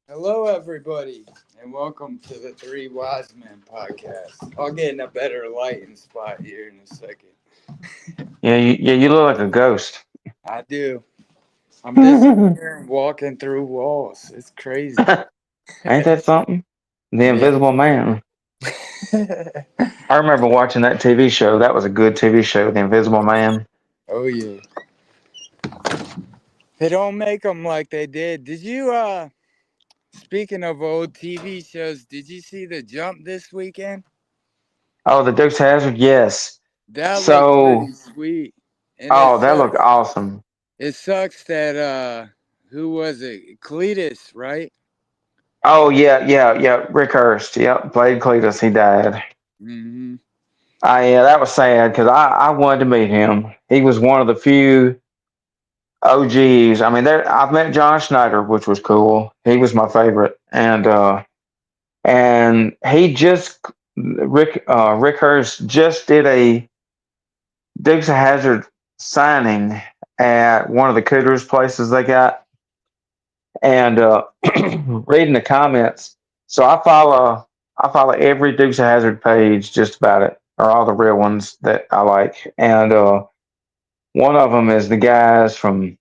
Hello, everybody, and welcome to the Three Wisemen podcast. I'll get in a better lighting spot here in a second. Yeah, you look like a ghost. I do. I'm disappearing, walking through walls. It's crazy. Ain't that something? The Yeah. Invisible Man. I remember watching that TV show. That was a good TV show, The Invisible Man. Oh yeah. They don't make them like they did. Did you? Speaking of old TV shows, did you see The Jump this weekend? Oh, the Dukes of Hazzard, yes. That looked So, pretty sweet. And it oh, that looked sucks. awesome. It sucks that who was it? Cletus, right? Oh yeah. Rick Hurst, yep, played Cletus. He died. Mm-hmm. Yeah, that was sad because I wanted to meet him. He was one of the few OGs. I mean, I've met John Schneider, which was cool. He was my favorite, and he just Rick Hurst just did a Dukes of Hazzard signing at one of the Cooters places they got, and reading the comments. So I follow every Dukes of Hazzard page, just about it, or all the real ones that I like, and one of them is the guys from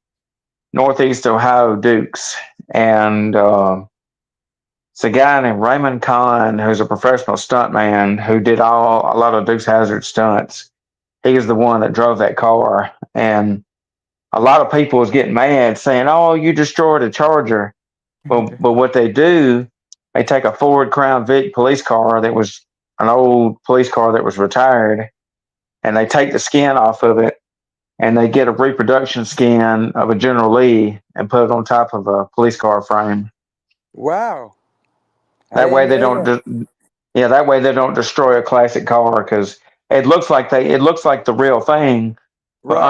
Northeast Ohio Dukes, and it's a guy named Raymond Kahn, who's a professional stuntman who did a lot of Dukes Hazzard stunts. He's the one that drove that car, and a lot of people was getting mad, saying, "Oh, you destroyed a Charger." But what they do, they take a Ford Crown Vic police car that was an old police car that was retired, and they take the skin off of it, and they get a reproduction skin of a General Lee and put it on top of a police car frame. Wow, I That way didn't they know don't. that. Yeah, that way they don't destroy a classic car because it looks like the real thing, but Right.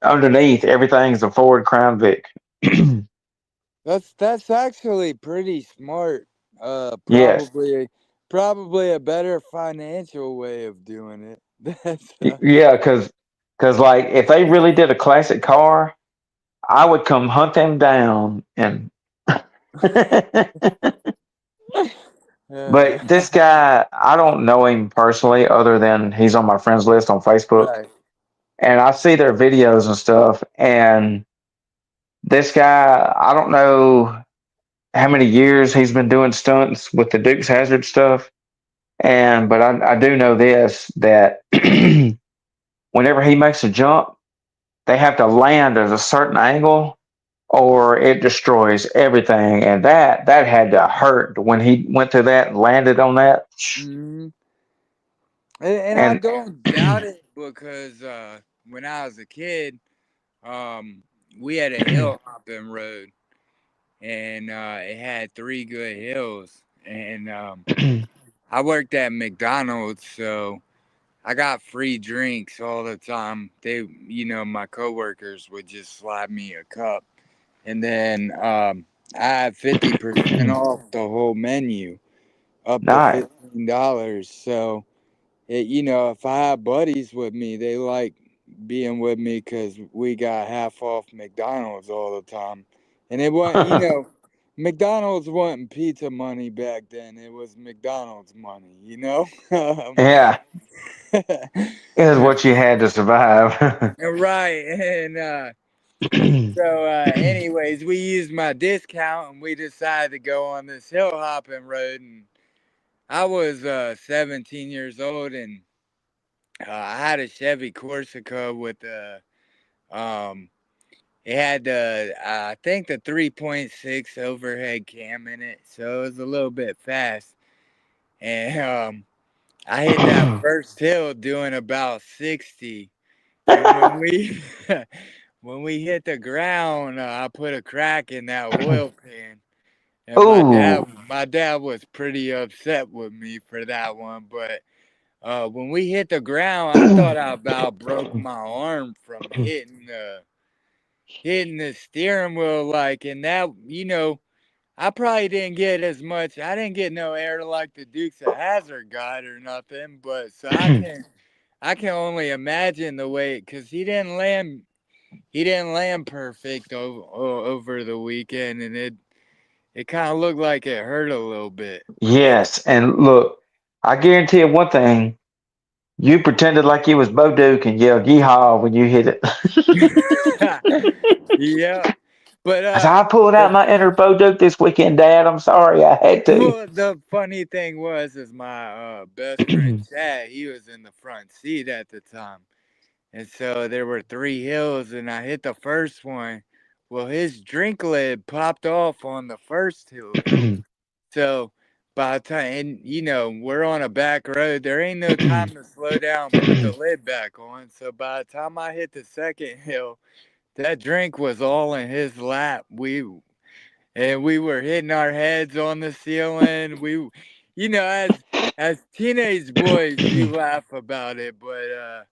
underneath everything's a Ford Crown Vic. That's actually pretty smart. Yes, Probably a better financial way of doing it. That's yeah, because like if they really did a classic car, I would come hunt them down and. But uh, this guy, I don't know him personally, other than he's on my friends list on Facebook, right. and I see their videos and stuff. And this guy, I don't know how many years he's been doing stunts with the Dukes Hazard stuff, and but I do know this that whenever he makes a jump, they have to land at a certain angle or it destroys everything. And that had to hurt when he went through that and landed on that. Hmm. And I And don't doubt it because when I was a kid, um, we had a hill hopping road, and it had three good hills, and I worked at McDonald's, so I got free drinks all the time. My coworkers would just slide me a cup, and then I had 50% off the whole menu, up to nice. $15. So, if I had buddies with me, they like being with me because we got half off McDonald's all the time, and it wasn't, McDonald's wasn't pizza money back then. It was McDonald's money. Yeah, it is what you had to survive. Right. And so, anyways, we used my discount and we decided to go on this hill hopping road. And I was 17 years old, and I had a Chevy Corsica with um, it had I think the 3.6 overhead cam in it. So it was a little bit fast. And I hit that first hill doing about 60, and when we when we hit the ground, I put a crack in that oil pan, and my dad Ooh. my dad was pretty upset with me for that one. But when we hit the ground, I thought I about broke my arm from hitting the steering wheel, like, and that, I probably didn't get as much. I didn't get no air like the Dukes of Hazard got or nothing. But so I can only imagine the way, because he didn't land perfect over the weekend, and it kind of looked like it hurt a little bit. Yes, and look, I guarantee you one thing. You pretended like you was Bo Duke and yelled yeehaw when you hit it. Yeah, but I said, I pulled out the my inner Bo Duke this weekend, Dad. I'm sorry, I had to. well, the funny thing was, is my best friend Chad. He was in the front seat at the time, and so there were three hills, and I hit the first one. Well, his drink lid popped off on the first hill. So by the time, and we're on a back road, there ain't no time to slow down, put the lid back on. So by the time I hit the second hill, that drink was all in his lap. We were hitting our heads on the ceiling. As teenage boys, you laugh about it, but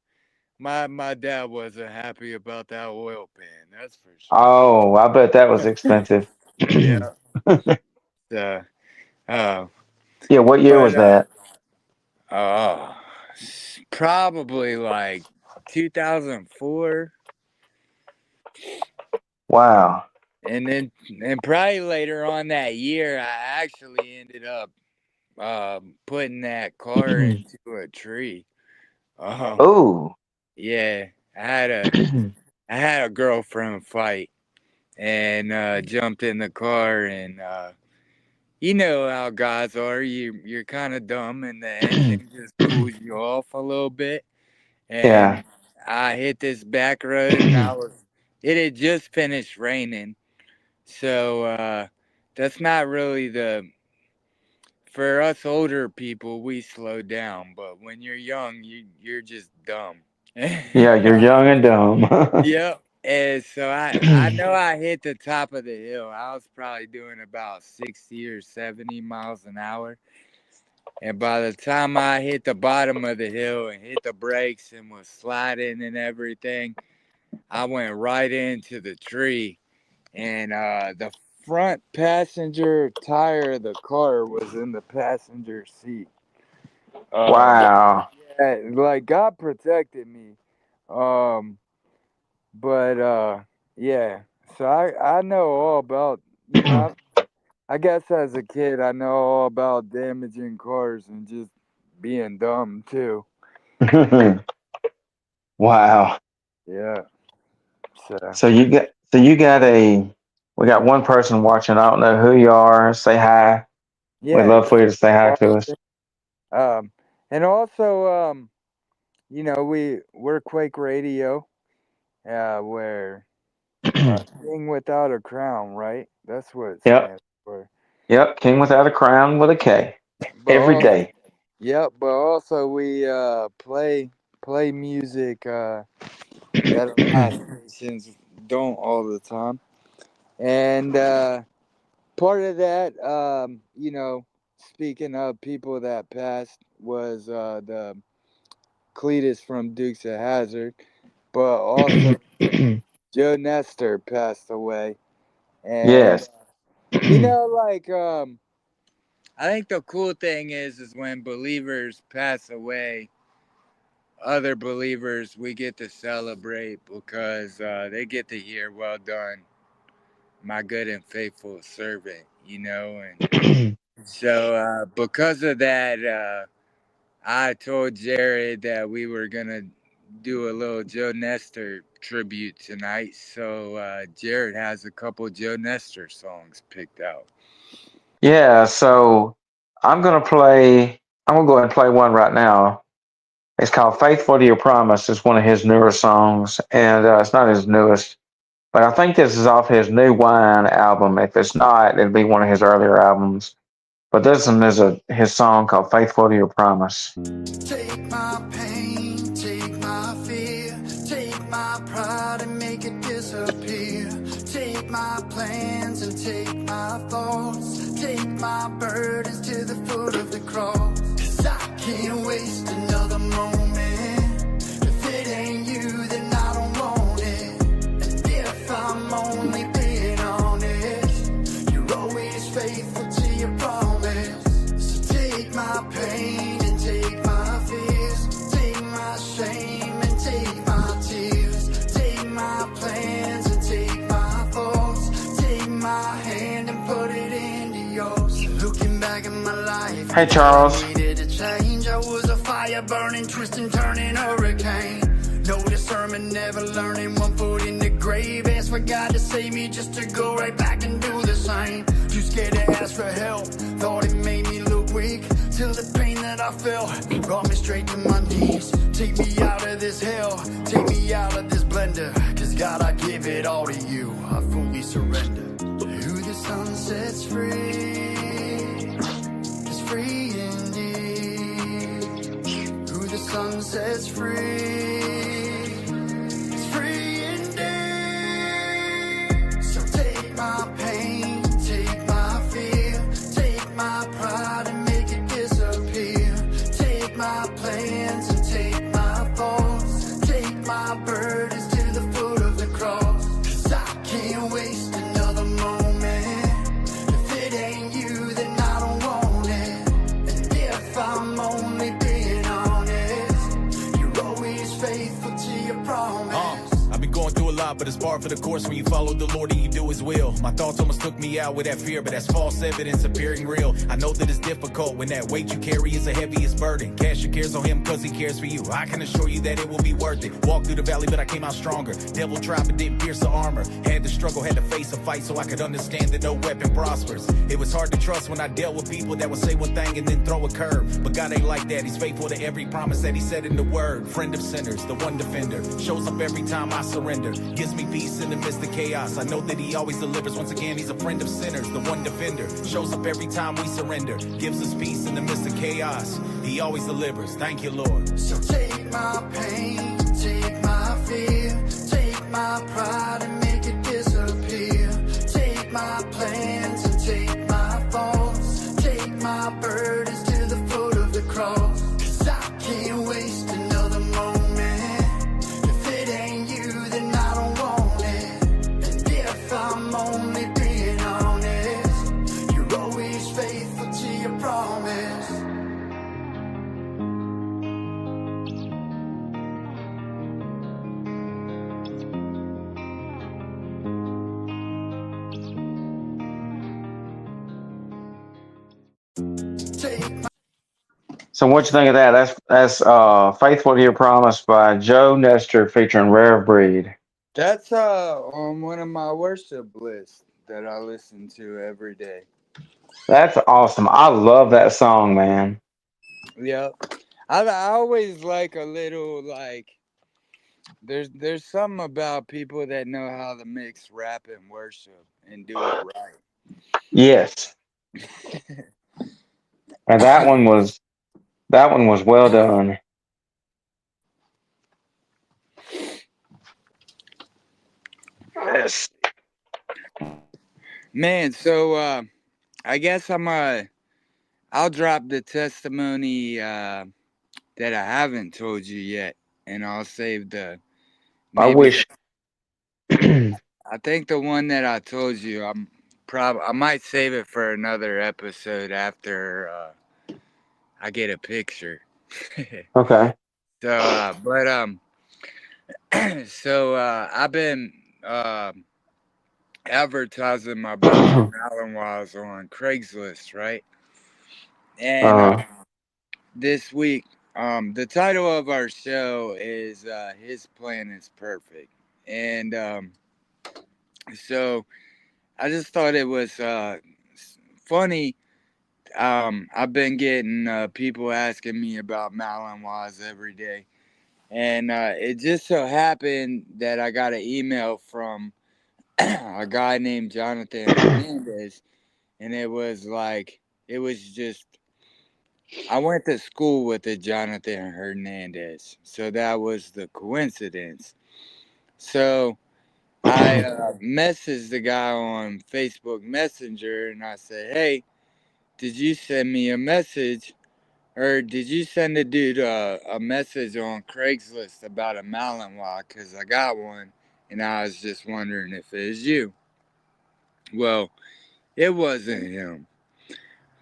my dad wasn't happy about that oil pan. That's for sure. Oh, I bet that was expensive. Yeah. Uh, uh, Yeah, what year but was that? uh, probably like 2004, Wow. and probably later on that year, I actually ended up putting that car into a tree. Um, Oh. yeah, I had a I had a girlfriend fight, and jumped in the car, and you know how guys are. You're kind of dumb, and the engine just cools you off a little bit. Yeah. And I hit this back road, and it had just finished raining, so that's not really the for us older people. We slow down, but when you're young, you're just dumb. Yeah, you're young and dumb. Yep. And so I know I hit the top of the hill. I was probably doing about 60 or 70 miles an hour. And by the time I hit the bottom of the hill and hit the brakes and was sliding and everything, I went right into the tree. And the front passenger tire of the car was in the passenger seat. But Wow. yeah, like, God protected me. Um, But yeah. So I know all about, I guess as a kid I know all about damaging cars and just being dumb too. Wow. Yeah. So So we got one person watching. I don't know who you are. Say hi. We'd yeah, love for you to say hi to us. um and also, we're Quake Radio, where King Without a Crown, right? That's what it Yep. stands for. Yep. King without a crown with a K. But Every also, day. yep, but also we play music that a lot of stations don't all the time. And part of that, speaking of people that passed, was the Cletus from Dukes of Hazard, but also Joe Nestor passed away. And Yes. like, I think the cool thing is when believers pass away, other believers, we get to celebrate because they get to hear, "Well done, my good and faithful servant," and so because of that, I told Jared that we were gonna do a little Joe Nestor tribute tonight. So Jared has a couple Joe Nestor songs picked out. Yeah, so I'm gonna go ahead and play one right now. It's called Faithful to Your Promise. It's one of his newer songs, and it's not his newest, but I think this is off his New Wine album. If it's not, it'll be one of his earlier albums. But this one is his song called "Faithful to Your Promise." Take my pain, take my fear, take my pride and make it disappear. Take my plans and take my thoughts, take my burdens to the foot of the cross. 'Cause I can't waste another moment. If it ain't you, then I don't want it. And if I'm only being honest, you're always faithful to your promise. So take my pain and take my fears, take my shame and take my tears, take my plans and take my thoughts, take my hand and put it into yours. Looking back at my life, Hey, Charles. I needed to change. I was a fire burning, twisting, turning hurricane. No discernment, never learning, one foot in the grave. Asked for God to save me just to go right back and do the same. Too scared to ask for help, thought it made me look weak. Till the pain that I felt brought me straight to my knees. Take me out of this hell, take me out of this blender. 'Cause God, I give it all to you, I fully surrender. Who the sun sets free is free indeed. Who the sun sets free is free indeed. So take my pain, take my fear, take my pride and make it disappear. Take my plans and take my thoughts, take my burdens to the foot of the cross. 'Cause I can't waste another moment. If it ain't you, then I don't want it. And if I'm only being honest, you're always faithful to your promise. I've been going through a lot, but it's par for the course when you follow the Lord and you do His will. My thoughts almost took me out with that fear, but that's false evidence appearing real. I know that it's difficult when that weight you carry is the heaviest burden. Cast your cares on Him because He cares for you. I can assure you that it will be worth it. Walked through the valley, but I came out stronger. Devil tried, but didn't pierce the armor. Had to struggle, had to face a fight so I could understand that no weapon prospers. It was hard to trust when I dealt with people that would say one thing and then throw a curve. But God ain't like that. He's faithful to every promise that He said in the Word. Friend of sinners, the one defender. Shows up every time I surrender. Gives me peace in the midst of chaos. I know that He always delivers. Once again, He's a friend of sinners, the one defender. Shows up every time we surrender. Gives us peace in the midst of chaos. He always delivers. Thank you, Lord. So take my pain, take my fear, take my pride and make it disappear. Take my plans and take my thoughts, take my burdens to the foot of the cross. 'Cause I can't waste another moment. If it ain't you, then I don't want it. And if I'm only being honest, you're always faithful to your promise. So what you think of that? That's "Faithful to Your Promise" by Joe Nestor featuring Rare Breed. That's on one of my worship lists that I listen to every day. That's awesome. I love that song, man. Yep. I always like a little like there's something about people that know how to mix rap and worship and do it Yes, and that one was well done. Yes. Man, so I guess I'll drop the testimony that I haven't told you yet, and I'll save the I maybe wish. the, I think the one that I told you I might save it for another episode after I get a picture. Okay. But so I've been uh, advertising my brother Malinois on Craigslist, right? And uh, this week, the title of our show is "His Plan Is Perfect," and so I just thought it was funny. I've been getting people asking me about Malinois every day, and it just so happened that I got an email from a guy named Jonathan Hernandez, and it was like, it was just I went to school with a Jonathan Hernandez, so that was the coincidence. So I messaged the guy on Facebook Messenger and I said, "Hey, did you send me a message, or did you send a dude a message on Craigslist about a Malinois? Cause I got one, and I was just wondering if it was you." Well, it wasn't him,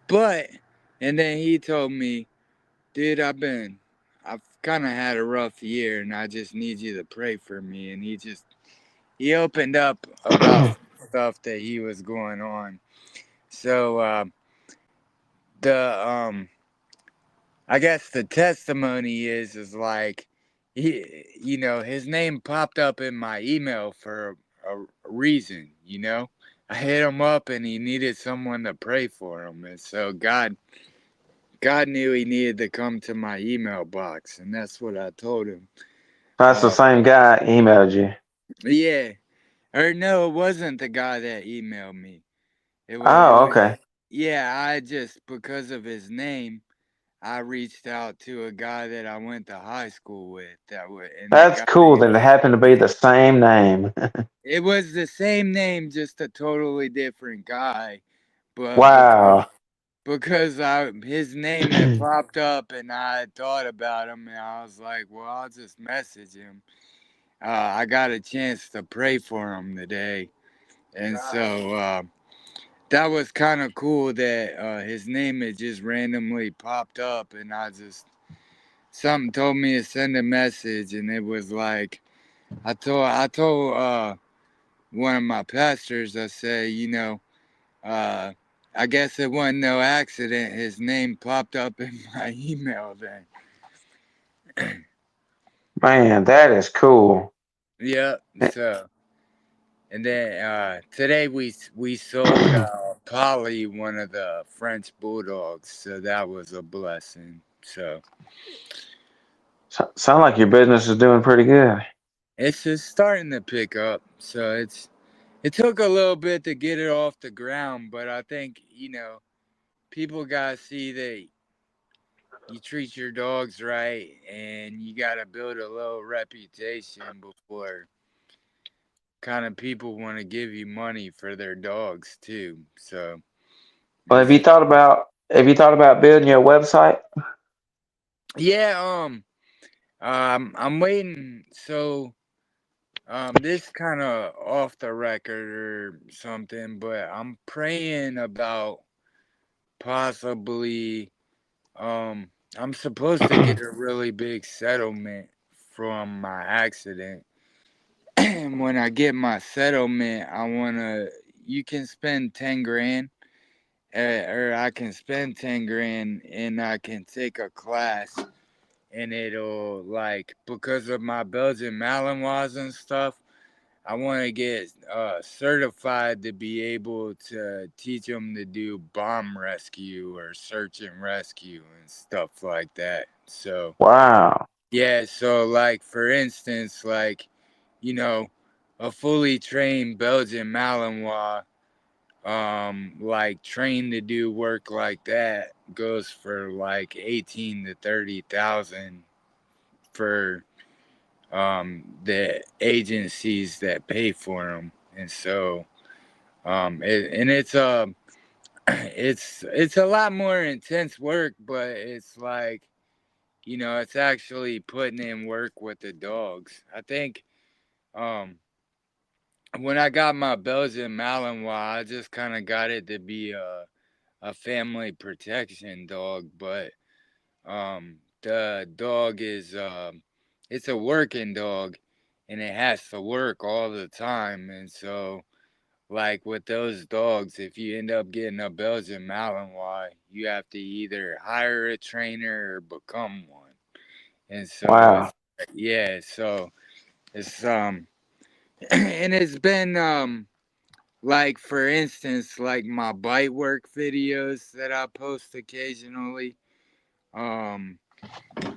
but and then he told me, "Dude, I've kind of had a rough year, and I just need you to pray for me." And he opened up about some stuff that he was going on. So the I guess the testimony is like his name popped up in my email for a reason. I hit him up and he needed someone to pray for him, and so God knew he needed to come to my email box, and that's what I told him. That's the Uh, same guy emailed you. yeah, or no, it wasn't the guy that emailed me. It Oh, was okay. yeah. I just because of his name, I reached out to a guy that I went to high school with. And the That's guy, cool that it happened to be the same name. it was the same name, just a totally different guy. But Wow. because his name had popped up and I had thought about him, and I was like, well, I'll just message him. I got a chance to pray for him today, and so that was kind of cool that his name had just randomly popped up, and something told me to send a message, and it was like I told one of my pastors, I said, uh, I guess it wasn't no accident. His name popped up in my email then. Man, that is cool. Yep. So, and then today we sold Polly, one of the French bulldogs, so that was a blessing. So Sound like your business is doing pretty good. it's just starting to pick up. So it took a little bit to get it off the ground, but I think people gotta see that you treat your dogs right, and you gotta build a little reputation before kind of people want to give you money for their dogs too. So Well, it's have you thought about building your website? yeah. I'm waiting. So this kind of off the record or something, but I'm praying about possibly I'm supposed to get a really big settlement from my accident. And when I get my settlement, you can spend 10 grand, or I can spend 10 grand and I can take a class, and it'll, like, because of my Belgian Malinois and stuff, I want to get certified to be able to teach them to do bomb rescue or search and rescue and stuff like that. So, Wow. yeah, so like for instance, like, you know, a fully trained Belgian Malinois, like trained to do work like that goes for like 18 to 30,000 for the agencies that pay for them. And so it's it's a lot more intense work, but it's like, it's actually putting in work with the dogs. I think um when I got my Belgian Malinois, I just kind of got it to be a family protection dog, but the dog is it's a working dog, and it has to work all the time. And so, like with those dogs, if you end up getting a Belgian Malinois, you have to either hire a trainer or become one. And so Wow. it's yeah, so it's and it's been like for instance, like my bite work videos that I post occasionally, um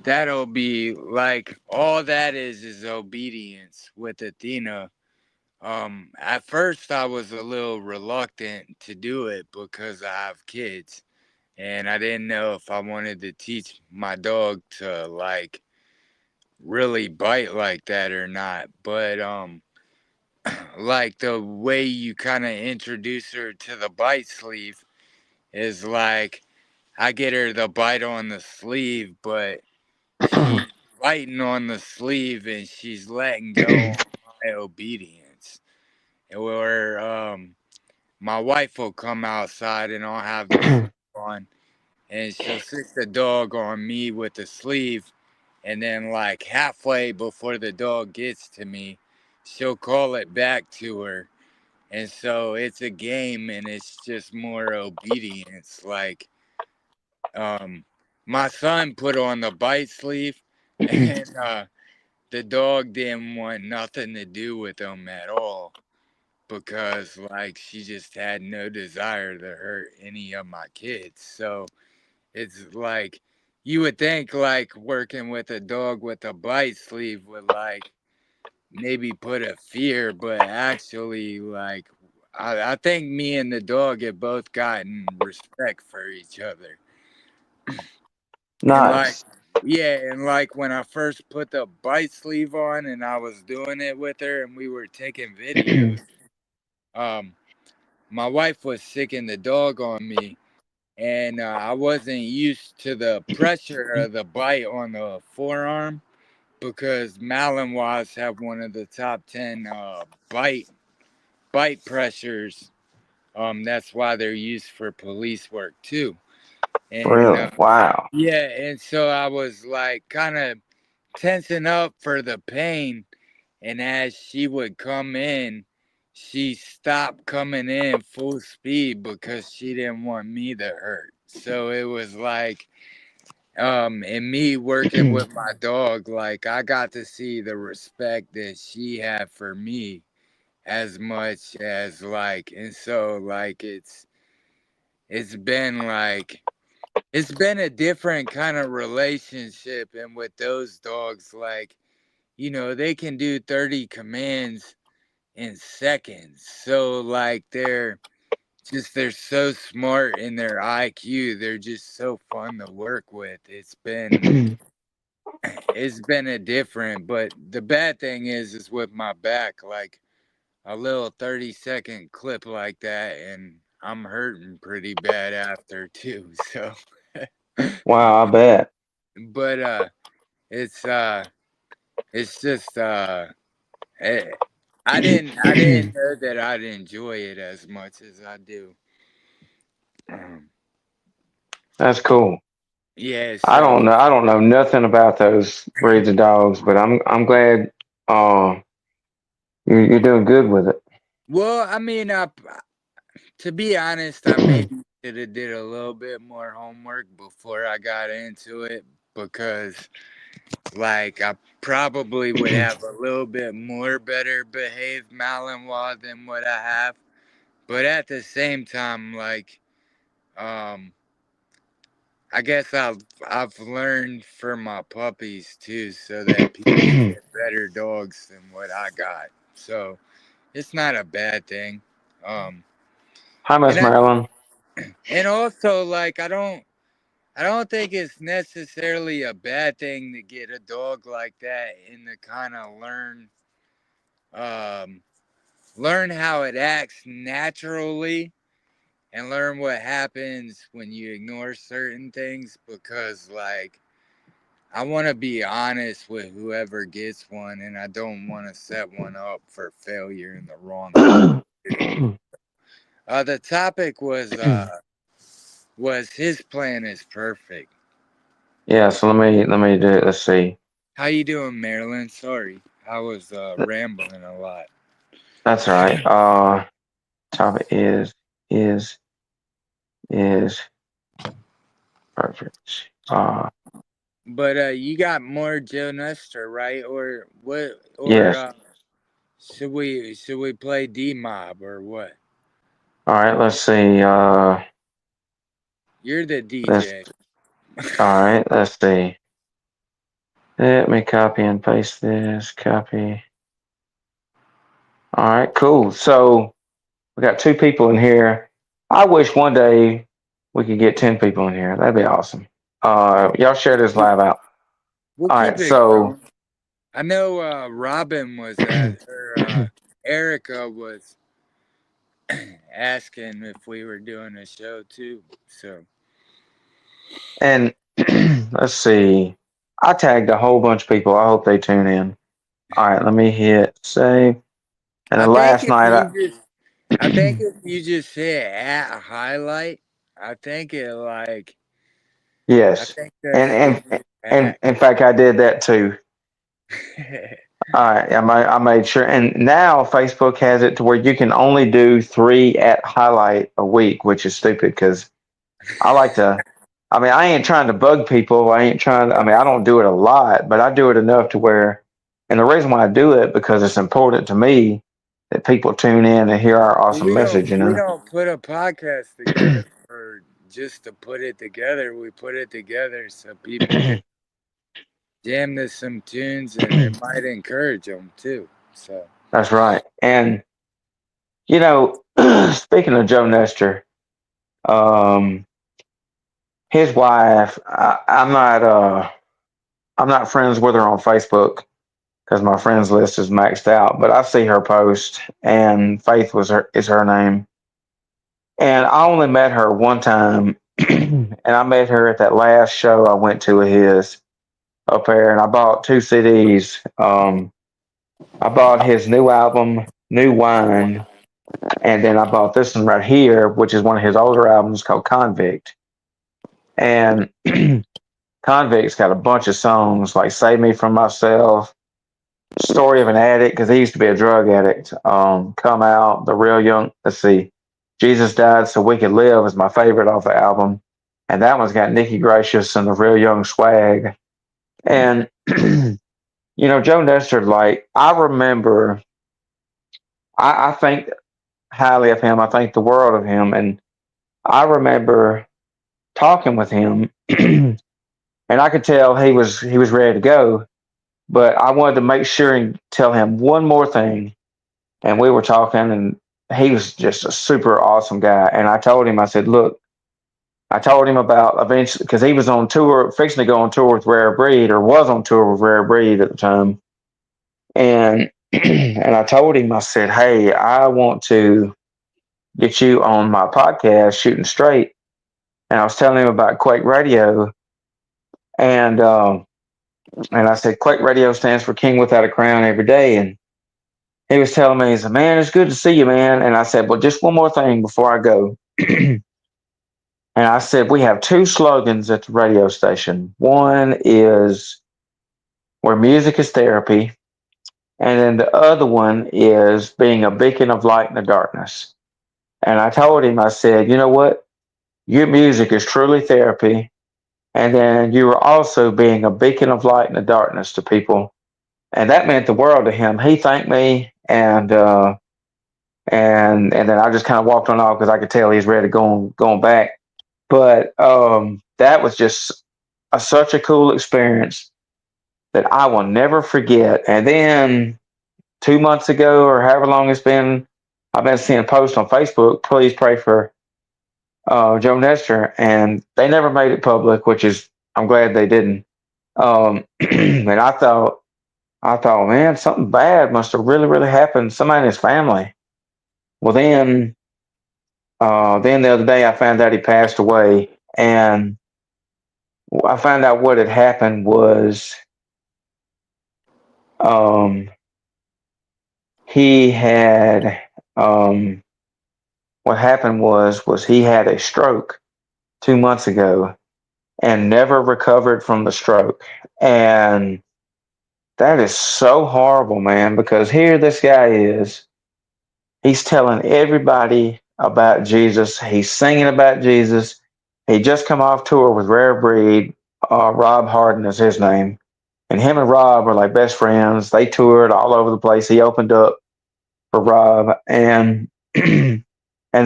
that'll be like all that is obedience with Athena. At first I was a little reluctant to do it because I have kids, and I didn't know if I wanted to teach my dog to like really bite like that or not. But like the way you kind of introduce her to the bite sleeve is like I get her to bite on the sleeve, but she's biting on the sleeve and she's letting go on my obedience. Or my wife will come outside and I'll have the sleeve on, and she'll sit the dog on me with the sleeve, and then like halfway before the dog gets to me, she'll call it back to her. And so it's a game and it's just more obedience. Like um my son put on the bite sleeve, and the dog didn't want nothing to do with him at all, because like she just had no desire to hurt any of my kids. So it's like you would think like working with a dog with a bite sleeve would like maybe put a fear, but actually like I think me and the dog have both gotten respect for each other. And like Nice. yeah, and like when I first put the bite sleeve on and I was doing it with her and we were taking videos, um my wife was sicking the dog on me, and I wasn't used to the pressure of the bite on the forearm, because Malinois have one of the top 10 bite pressures. That's why they're used for police work too. And Really? Wow. yeah, and so I was like kind of tensing up for the pain. And as she would come in, she stopped coming in full speed because she didn't want me to hurt. So it was like, and me working with my dog, like I got to see the respect that she had for me as much as like, and so like it's been like it's been a different kind of relationship. And with those dogs, like, they can do 30 commands in seconds. So like they're so smart in their IQ. They're just so fun to work with. It's been a different, but the bad thing is with my back, like a little 30-second clip like that and I'm hurting pretty bad after too. So Wow, I bet. but it's it's just eh, I didn't know that I'd enjoy it as much as I do. Um, That's cool. yeah, I so don't know. I don't know nothing about those breeds of dogs, but I'm glad uh you're doing good with it. well, I mean, to be honest, I maybe should have did a little bit more homework before I got into it, because like I probably would have a little bit more better behaved Malinois than what I have. But at the same time, like um I guess I've learned for my puppies too, so that people get better dogs than what I got. So it's not a bad thing. Um, Hi, and Miss I Marilyn. and also like I don't think it's necessarily a bad thing to get a dog like that and to kind of um learn how it acts naturally, and learn what happens when you ignore certain things, because like I want to be honest with whoever gets one, and I don't want to set one up for failure in the wrong opportunity. The topic was his plan is perfect. Yeah, so let me do it. Let's see. How you doing, Marilyn? Sorry, I was rambling a lot. That's all right. Topic is is perfect. But you got more Joe Nestor, right? Or what? Or Yes. should we play D Mob or what? All right. Let's see. You're the Let's. DJ. All right. Let's see. Let me copy and paste this. Copy. All right. Cool. So we got two people in here. I wish one day We could get 10 people in here. That'd be awesome. Y'all share this live out. We'll All keep right, it so going. I know Robin was Erica was asking if we were doing a show too. So and let's see. I tagged a whole bunch of people. I hope they tune in. All right, let me hit save. And I then think last if night, you just I think if you just hit at highlight, I think it like I yes, think and that's and easy and back. in fact, I did that too. All right, I made sure, and now Facebook has it to where you can only do 3 at highlight a week, which is stupid because I like to. I mean, I ain't trying to bug people. I ain't trying to. I mean, I don't do it a lot, but I do it enough to where. And the reason why I do it because it's important to me that people tune in and hear our awesome message. You We know, don't put a podcast together for just to put it together. We put it together so people can jam to some tunes and it might encourage them too. So that's right. And you know, speaking of Joe Nestor, um, his wife. I'm not friends with her on Facebook because my friends list is maxed out. But I see her post, and Faith was her is her name. And I only met her one time, and I met her at that last show I went to of his up there, and I bought 2 CDs. I bought his new album, New Wine, and then I bought this one right here, which is one of his older albums called Convict. And Convict's got a bunch of songs like Save Me From Myself, Story of an Addict, because he used to be a drug addict. Come Out, The Real Young. Let's see. Jesus Died So We Could Live is my favorite off the album. And that one's got Nikki Gracious and The Real Young Swag. And, Joe Nestor, like, I remember, I think highly of him. I think the world of him. And I remember talking with him, and I could tell he was ready to go. But I wanted to make sure and tell him one more thing. And we were talking, and he was just a super awesome guy. And I told him, I said, look, I told him about eventually because he was on tour, fixing to go on tour with Rare Breed, or was on tour with Rare Breed at the time. And and I told him, I said, hey, I want to get you on my podcast, Shooting Straight. And I was telling him about Quake Radio, and I said, Quake Radio stands for King Without a Crown Every Day. And he was telling me, he said, man, it's good to see you, man. And I said, well, just one more thing before I go. And I said, we have 2 slogans at the radio station. One is where music is therapy. And then the other one is being a beacon of light in the darkness. And I told him, I said, you know what? Your music is truly therapy. And then you are also being a beacon of light in the darkness to people. And that meant the world to him. He thanked me, and then I just kind of walked on off because I could tell he's ready to going back. But that was just such a cool experience that I will never forget. And then 2 months ago, or however long it's been, I've been seeing posts on Facebook. Please pray for Joe Nestor, and they never made it public, which is I'm glad they didn't. And I thought, man, something bad must have really, really happened. Somebody in his family. Well, then the other day I found out he passed away, and I found out what had happened was um, he had what happened was he had a stroke 2 months ago and never recovered from the stroke, and that is so horrible, man. Because here this guy is, he's telling everybody about Jesus. He's singing about Jesus. He just come off tour with Rare Breed. Rob Harden is his name. And him and Rob are like best friends. They toured all over the place. He opened up for Rob. And and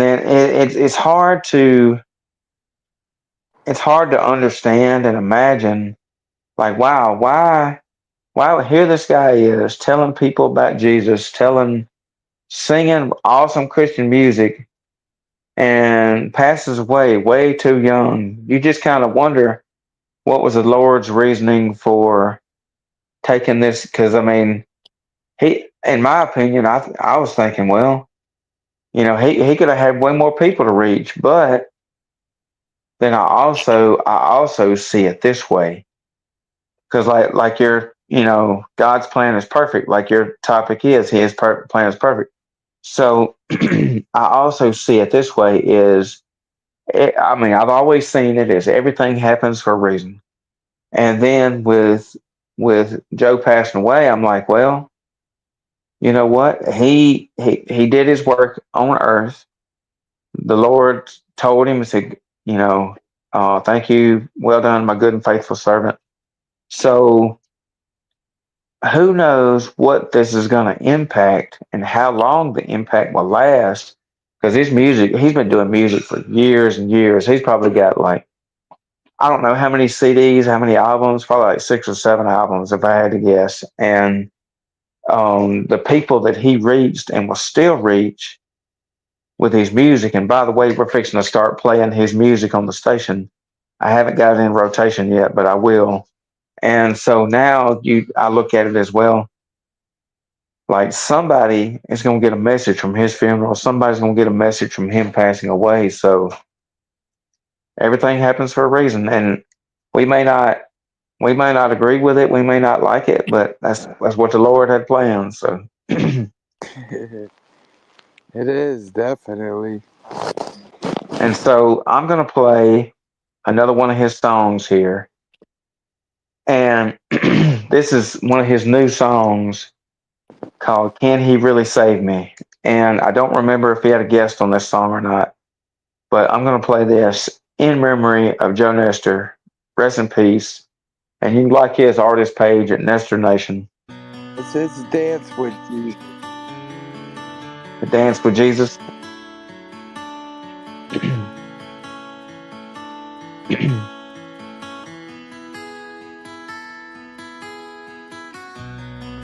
then it's hard to understand and imagine, like, wow, why here this guy is telling people about Jesus, singing awesome Christian music, and passes away way too young. You just kind of wonder what was the Lord's reasoning for taking this? Because I mean, in my opinion, I was thinking, well, he could have had way more people to reach, but then I also see it this way, because like your God's plan is perfect, like your topic is His plan is perfect. So I also see it this way is I mean, I've always seen it as everything happens for a reason. And then with Joe passing away, I'm like, well, you know what? He did his work on earth. The Lord told him, said, thank you, well done, my good and faithful servant. So who knows what this is going to impact and how long the impact will last? Because he's been doing music for years and years. He's probably got like, I don't know how many CDs, how many albums, probably like 6 or 7 albums if I had to guess. And the people that he reached and will still reach with his music. And by the way, we're fixing to start playing his music on the station. I haven't got it in rotation yet, but I will. And so now I look at it as well. Like somebody is going to get a message from his funeral. Somebody's going to get a message from him passing away. So everything happens for a reason, and we may not agree with it. We may not like it, but that's what the Lord had planned. So It is definitely. and so I'm going to play another one of his songs here, and this is one of his new songs called "Can He Really Save Me?" And I don't remember if he had a guest on this song or not, but I'm going to play this in memory of Joe Nestor. Rest in peace. And you can like his artist page at Nestor Nation. It's Dance with Jesus. The Dance with Jesus.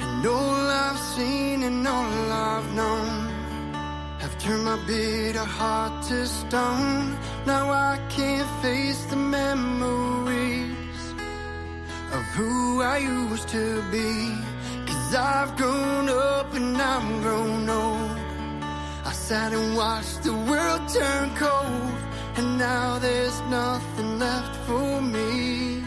And all I've seen and all I've known have turned my bitter heart to stone. Now I can't face the memories of who I used to be. 'Cause I've grown up and I'm grown old. I sat and watched the world turn cold, and now there's nothing left for me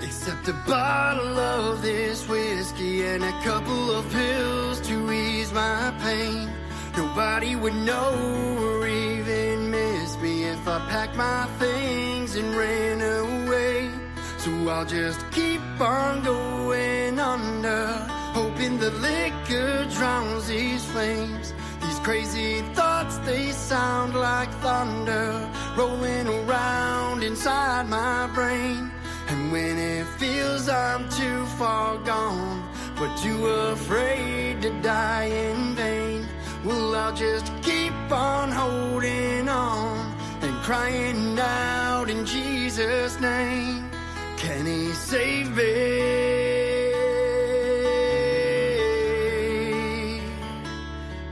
except a bottle of this whiskey and a couple of pills to ease my pain. Nobody would know or even miss me if I packed my things and ran away. So I'll just keep on going under, hoping the liquor drowns these flames. These crazy thoughts, they sound like thunder rolling around inside my brain. And when it feels I'm too far gone, but too afraid to die in vain, well, I'll just keep on holding on and crying out in Jesus' name. Can He save me?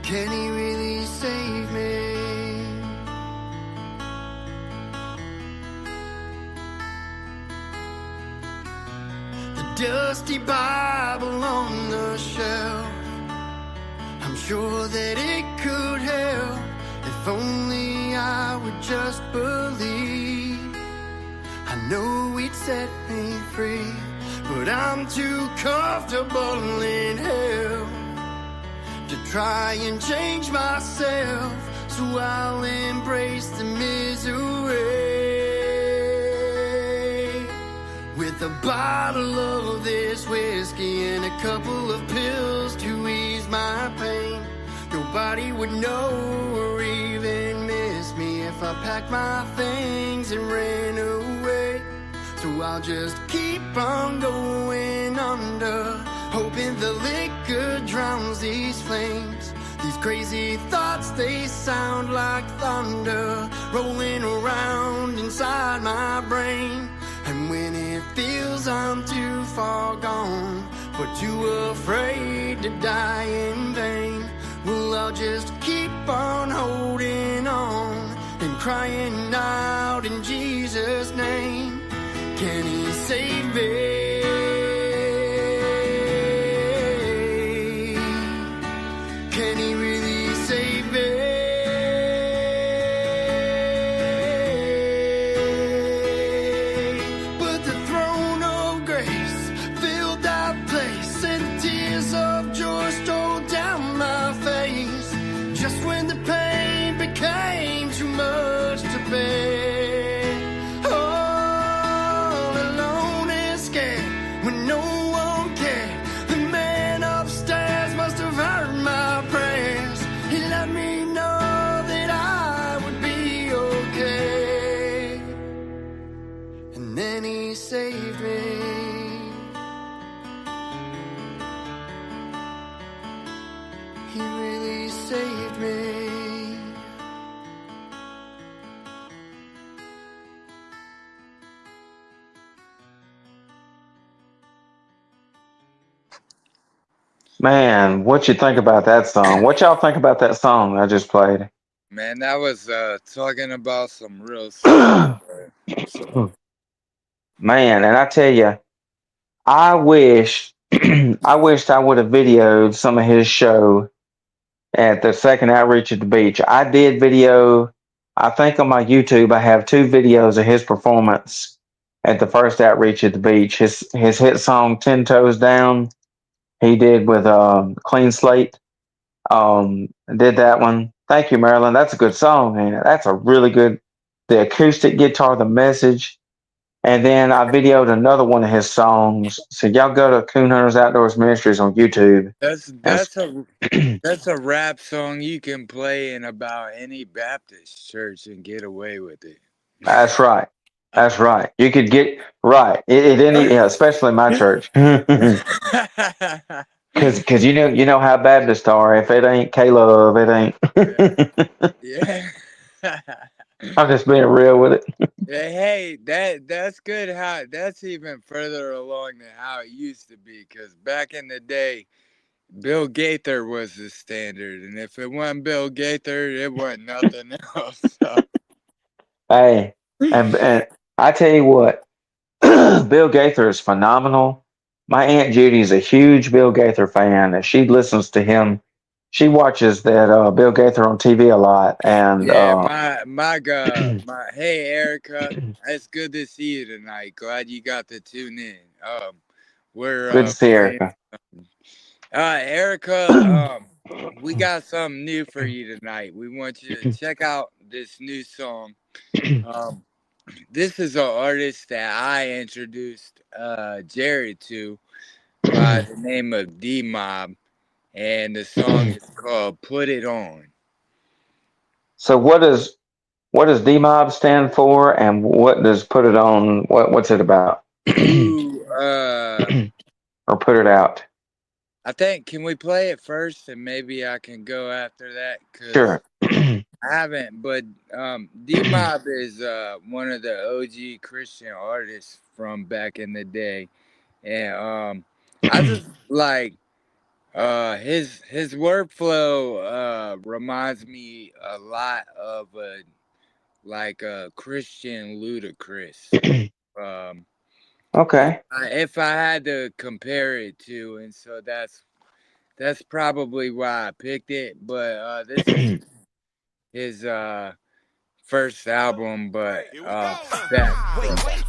Can He really save me? The dusty Bible on the shelf, I'm sure that it could help if only I would just believe. I know He'd set me free, but I'm too comfortable in hell to try and change myself, so I'll embrace the misery with a bottle of this whiskey and a couple of pills to ease my pain. Nobody would know or even miss me if I packed my things and ran away. So I'll just keep on going under, hoping the liquor drowns these flames. These crazy thoughts, they sound like thunder rolling around inside my brain. And when it feels I'm too far gone, but too afraid to die in vain, well, I'll just keep on holding on and crying out in Jesus' name. Can he save me? Can he really save me? But the throne of grace filled that place, and tears of joy stole down my face. Just when the pain became too much to bear, all alone and scared when no one cared, the man upstairs must have heard my prayers. He let me know that I would be okay, and then he saved me. He really saved me. Man, what you think about that song? What y'all think about that song I just played? Man, that was talking about some real stuff. So, Man, and I tell you, I wish I wished I would have videoed some of his show at the second outreach at the beach. I did video, I think on my YouTube I have 2 videos of his performance at the first outreach at the beach. His hit song 10 Toes Down, he did with Clean Slate. Did that one. Thank you, Marilyn. That's a good song, man. That's a really good, the acoustic guitar, the message. And then I videoed another one of his songs. So y'all go to Coon Hunters Outdoors Ministries on YouTube. that's And that's a that's a rap song you can play in about any Baptist church and get away with it. that's right. That's right. You could get right at any, yeah, especially my church, because you know how Baptists are. If it ain't Caleb, it ain't. Yeah. I'm just being real with it. Hey, that's good. How that's even further along than how it used to be. Because back in the day, Bill Gaither was the standard, and if it wasn't Bill Gaither, it wasn't nothing else. So. Hey, and I tell you what, Bill Gaither is phenomenal. My Aunt Judy's a huge Bill Gaither fan, and she listens to him. She watches that Bill Gaither on TV a lot, and Yeah, my hey Erica, it's good to see you tonight. Glad you got to tune in. We're good to see playing. Erica. Erica, we got something new for you tonight. We want you to check out this new song. This is an artist that I introduced Jared to by the name of D Mob, and the song is called "Put It On." So what does DMOB stand for, and what does Put It On? What's it about? Ooh, Or Put It Out? I think, can we play it first and maybe I can go after that? Because Sure. I haven't, but D Mob is one of the OG Christian artists from back in the day. And I just like his workflow reminds me a lot of a Christian Ludacris. Okay. If I had to compare it to, and so that's probably why I picked it. But this is his first album, but Wait,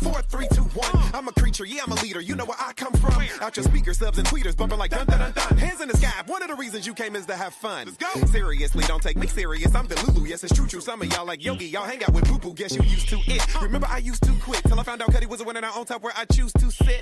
4, 3, 2, 1. I'm a creature, yeah, I'm a leader. You know where I come from. Out your speakers, subs, and tweeters bumping like dun dun dun dun. Hands in the sky. One of the reasons you came is to have fun. Let's go. Seriously, don't take me serious. I'm the Lulu. Yes, it's true. Some of y'all like Yogi. Y'all hang out with Boo Boo. Guess you used to it. Remember, I used to quit till I found out Cuddy was a winner. Now on top where I choose to sit.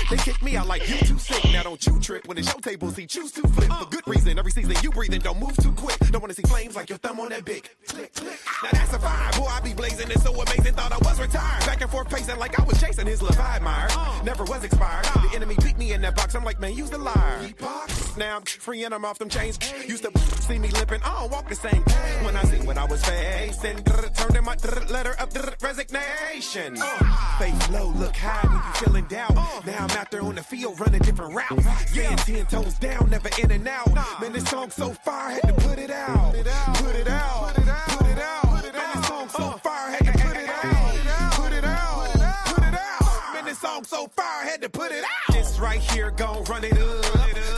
They kick me out like you too sick. Now don't you trip when it's your table. See, choose to flip for good reason. Every season you breathing, don't move too quick. Don't want to see flames like your thumb on that big click click. Now that's a vibe. Boy, I be blazing. It's so amazing. Thought I was retired. Back and forth pacing like like I was chasing his Levi admired. Never was expired. The enemy beat me in that box. I'm like, man, use the liar. Now I'm free and I'm off them chains. Used to see me limping, I don't walk the same. When I seen what I was facing, turned in my letter of resignation. Face low, look high when you feeling down. Now I'm out there on the field running different routes. Staying 10 toes down, never in and out. Man, this song so fire, had to put it out. Put it out. Put it out. Man, this song so fire, had to put it out. Put it out. Put it out. Man, this song so fire, had to put it out. This right here gon' run it up.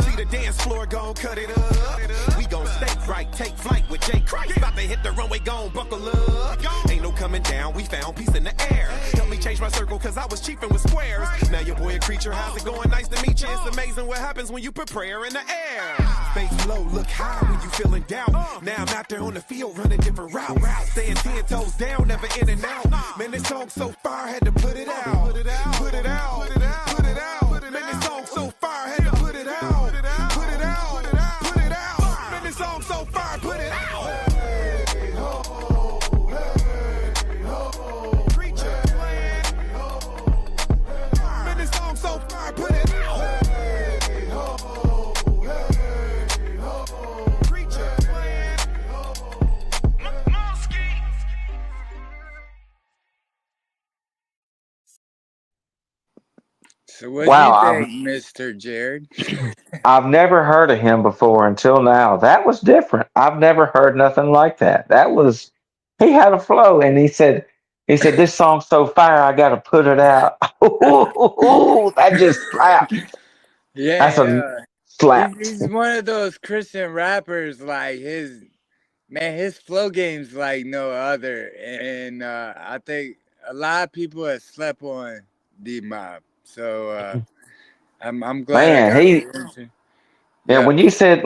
See the dance floor gon' cut it up. We gon' stay right, take flight with Jay Christ. About to hit the runway, gon' buckle up. Ain't no coming down, we found peace in the air. Help me change my circle, cause I was chiefing with squares. Now your boy a creature, how's it going? Nice to meet you. It's amazing what happens when you put prayer in the air. Face low, look high when you feeling down. Now I'm out there on the field running different routes. Staying 10 toes down, never in and out. Man, this song so fire, had to put it out. Put it out. Put it out. Put it out. Man, this song so fire, had to put it out. Put it out. Put it out. Man, this song so fire, put it out. Hey, ho, hey, ho. Preacher, man, this song so fire, put it out. Hey, ho, hey, ho. Preacher, So what do you Wow, think, Mr. Jared? I've never heard of him before until now. That was different. I've never heard nothing like that. That was he had a flow, and he said this song's so fire, I got to put it out. Ooh, that just slapped. That's Yeah, a slapped. he's one of those Christian rappers. Like his flow game's like no other, and I think a lot of people have slept on D Mob. So I'm glad I Man, got he the answer. yeah. Yeah,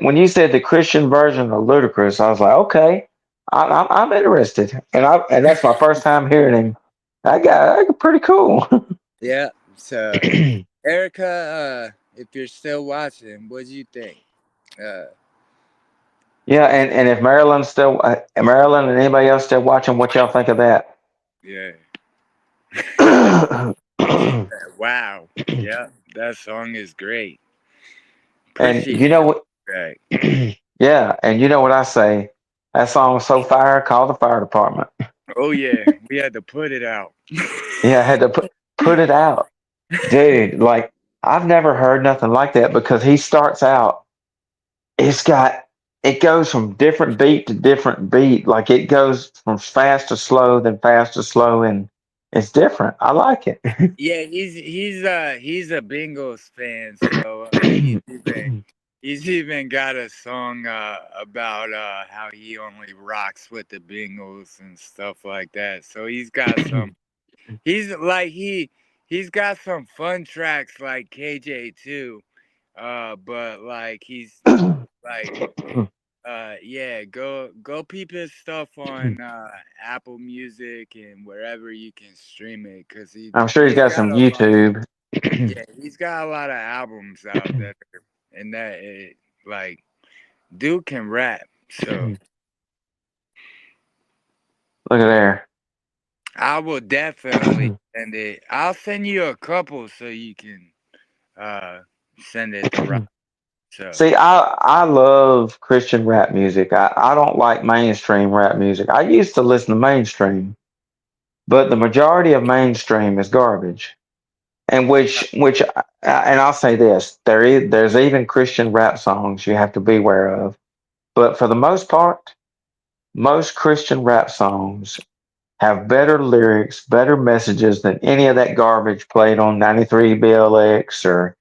When you said the Christian version of Ludacris, I was like, okay, I'm interested, and that's my first time hearing him. I got pretty cool. yeah. So Erica, if you're still watching, what do you think? Uh, Yeah, and if Maryland and anybody else still watching, what y'all think of that? yeah. Wow. Yeah, that song is great. And Appreciate you know what? that. Yeah, and you know what I say? That song's so fire. Call the fire department. Oh yeah, we had to put it out. Yeah, I had to put it out, dude. Like I've never heard nothing like that because he starts out. It's got it goes from different beat to different beat. Like it goes from fast to slow, then fast to slow, and it's different. I like it. Yeah, he's a Bengals fan, so he's even got a song about how he only rocks with the Bengals and stuff like that. So he's got some. He's like he's got some fun tracks like KJ too. But like he's like yeah, go peep his stuff on Apple Music and wherever you can stream it, cause I'm sure he's he's got got some a lot. YouTube. Yeah, he's got a lot of albums out there, and like dude can rap. So Look at there. I will definitely send it. I'll send you a couple so you can uh send it to Rob. So See, I love Christian rap music. I don't like mainstream rap music. I used to listen to mainstream, but the majority of mainstream is garbage. And and I'll say this, there's even Christian rap songs you have to be aware of. But for the most part, most Christian rap songs have better lyrics, better messages than any of that garbage played on 93 BLX or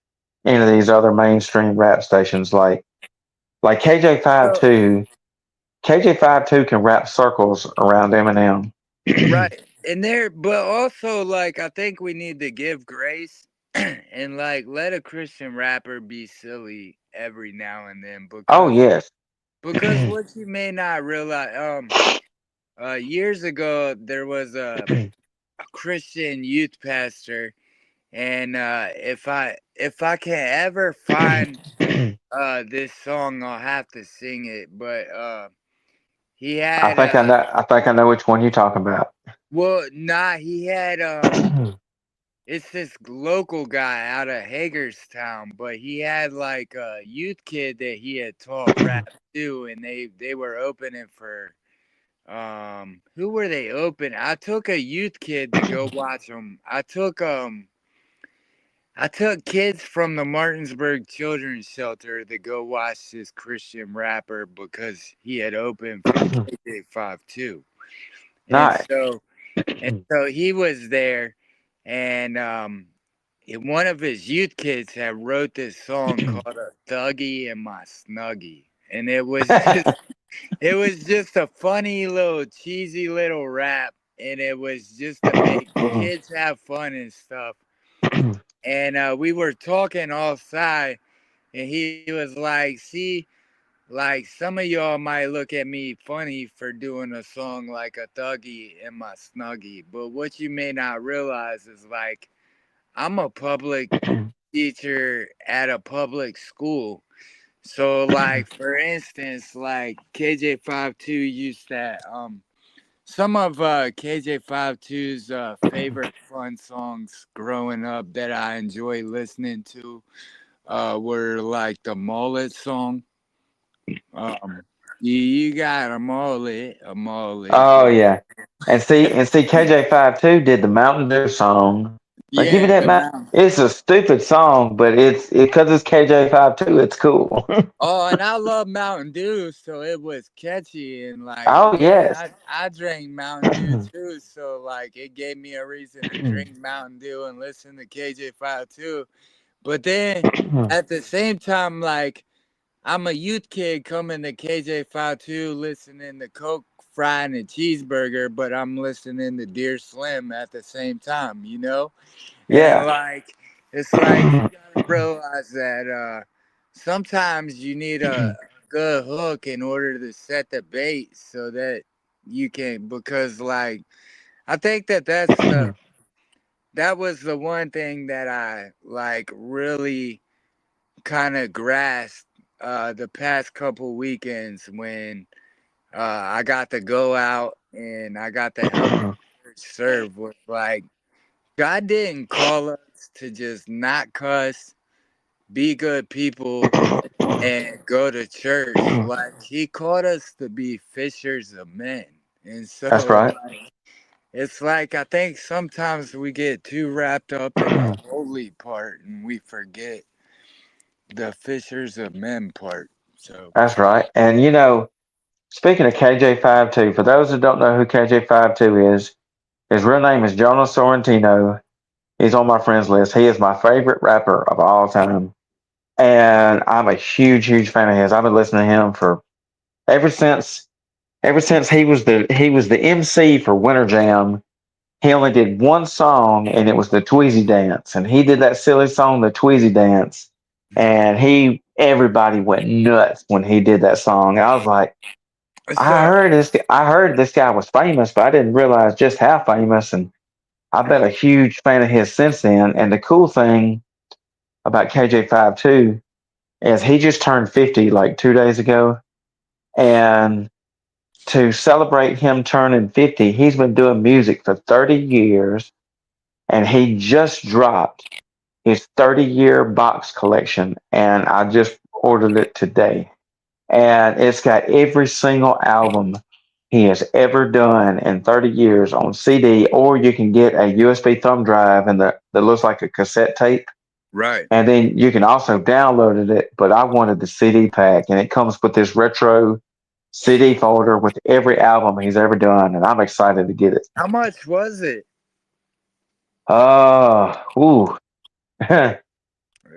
any of these other mainstream rap stations like so KJ52 can wrap circles around Eminem. right. And there, but also, like, I think we need to give grace and, like, let a Christian rapper be silly every now and then Oh yes. because what you may not realize, years ago, there was a Christian youth pastor, and if I can ever find this song, I'll have to sing it, but he had I think I know which one you're talking about. well, nah, he had it's this local guy out of Hagerstown, but he had like a youth kid that he had taught rap to, and they were opening for who were they open? I took a youth kid to go watch them. I took kids from the Martinsburg Children's Shelter to go watch this Christian rapper because he had opened for KJ52. And Nice. so and so he was there, and one of his youth kids had wrote this song called "A Thuggy and My Snuggie," and it was just a funny little cheesy little rap, and it was just to make kids have fun and stuff. And we were talking offside, and he was like, "See, like some of y'all might look at me funny for doing a song like a thuggy and my snuggie, but what you may not realize is like I'm a public teacher at a public school. So like for instance, like KJ52 used that some of KJ52's favorite fun songs growing up that I enjoy listening to were like the Mullet song. Um, you got a mullet, Oh yeah, yeah, and see, KJ52 did the Mountain Dew song. Like, give me yeah. that The Mount. mountain. It's a stupid song, but because it's KJ52. It's cool. Oh, and I love Mountain Dew, so it was catchy and like, Oh man, yes. I drank Mountain Dew too, so like it gave me a reason to drink Mountain Dew and listen to KJ5 too. But then at the same time, like I'm a youth kid coming to KJ52 listening to Coke frying a cheeseburger, but I'm listening to Dear Slim at the same time, you know? And Yeah. like it's like you gotta realize that sometimes you need a good hook in order to set the bait so that you can because like I think that was the one thing that I like really kind of grasped the past couple weekends when I got to go out and I got to help the church serve was like God didn't call us to just not cuss, be good people, and go to church. Like He called us to be fishers of men. And That's so right. it's like I think sometimes we get too wrapped up in the holy part and we forget the fishers of men part. So That's right. And speaking of KJ52, for those that don't know who KJ52 is, his real name is Jonas Sorrentino. He's on my friends list. He is my favorite rapper of all time. And I'm a huge, huge fan of his. I've been listening to him for ever since he was the MC for Winter Jam. He only did one song, and it was the Tweezy Dance. And he did that silly song, the Tweezy Dance. And everybody went nuts when he did that song. I was like, so I heard this guy was famous, but I didn't realize just how famous. And I've been a huge fan of his since then. And the cool thing about KJ52 is he just turned 50 like 2 days ago. And to celebrate him turning 50, he's been doing music for 30 years. And he just dropped his 30-year box collection. And I just ordered it today. And it's got every single album he has ever done in 30 years on CD, or you can get a USB thumb drive that looks like a cassette tape. right. And then you can also download it. But I wanted the CD pack, and it comes with this retro CD folder with every album he's ever done, and I'm excited to get it. How much was it? Ooh.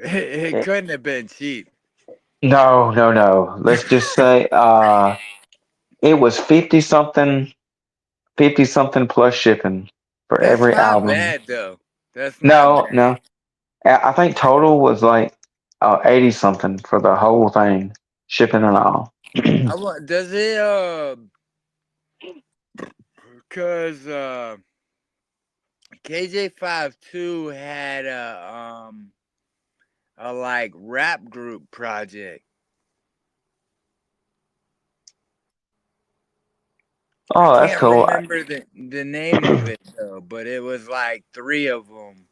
It couldn't have been cheap. No, no, no. Let's just say it was 50 something plus shipping for That's every not album. bad though. That's not No, bad. no. I think total was like 80 something for the whole thing, shipping and all. I want. Does it? Cause KJ52 had a like rap group project. I Oh, that's can't cool. remember the name of it though, but it was like three of them.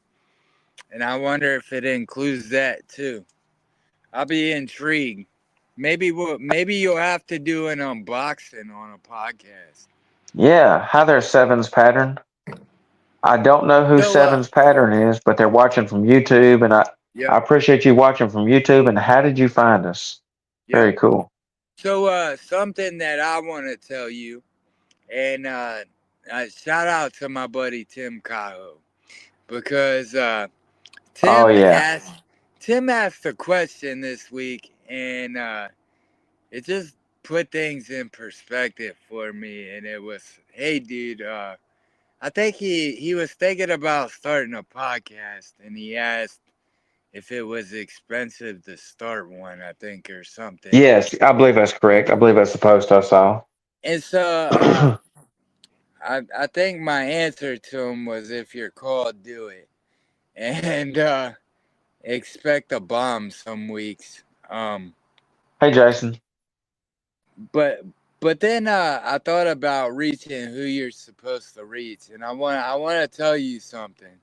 and I wonder if it includes that too. I'll be intrigued. Maybe you'll have to do an unboxing on a podcast. Yeah. Hi there, Sevens Pattern. I don't know who So Seven's Pattern is, but they're watching from YouTube, and I yep, appreciate you watching from YouTube. And how did you find us? yep. Very cool. So something that I want to tell you, and shout out to my buddy Tim Cajo, because Oh Tim yeah, asked Tim asked a question this week, and it just put things in perspective for me. And it was, hey, dude, I think he was thinking about starting a podcast, and he asked if it was expensive to start one, I think, or something. yes, I believe that's correct. I believe that's the post I saw. And so I think my answer to him was, if you're called, do it, and expect a bomb some weeks. Hey, Jason. But then I thought about reaching who you're supposed to reach, and I want to tell you something,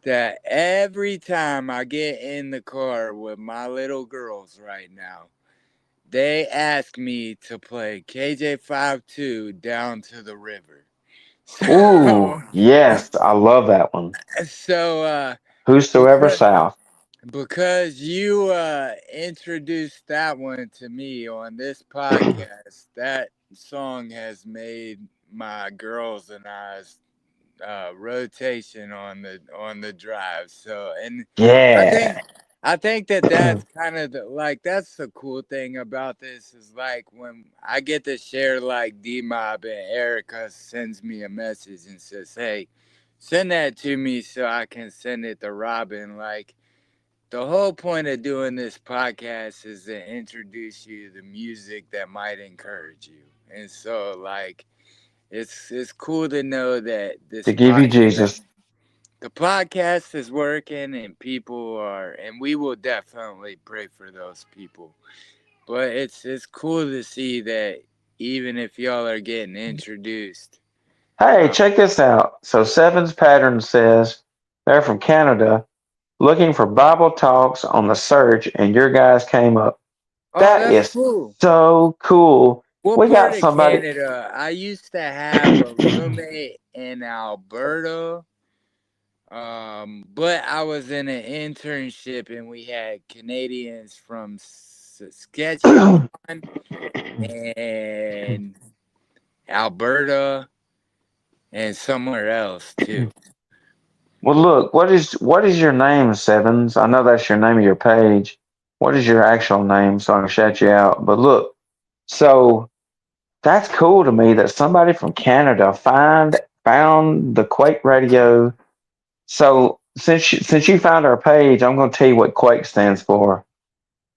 that every time I get in the car with my little girls right now, they ask me to play KJ 2 Down to the River. Ooh, So yes, I love that one. so Whosoever because South. you introduced that one to me on this podcast, that song has made my girls and I's rotation on the drive. So, and I think Yeah. that that's kind of that's the cool thing about this, is like when I get to share, like D Mob and Erica sends me a message and says, "Hey, send that to me so I can send it to Robin." Like, the whole point of doing this podcast is to introduce you to music that might encourage you. And so, like, it's cool to know that To give you Jesus. the podcast is working, and people are, and we will definitely pray for those people. But it's cool to see that even if y'all are getting introduced. Hey, Um, check this out. So Seven's Pattern says they're from Canada, looking for Bible talks on the search, and your guys came up. oh, That that's is cool. so cool. What We part got of somebody. Canada? I used to have a roommate in Alberta, but I was in an internship, and we had Canadians from Saskatchewan and Alberta and somewhere else too. Well, look, what is your name, Sevens? I know that's your name of your page. What is your actual name so I can shout you out? But look, so that's cool to me that somebody from Canada found the Quake Radio. So since you found our page, I'm going to tell you what Quake stands for.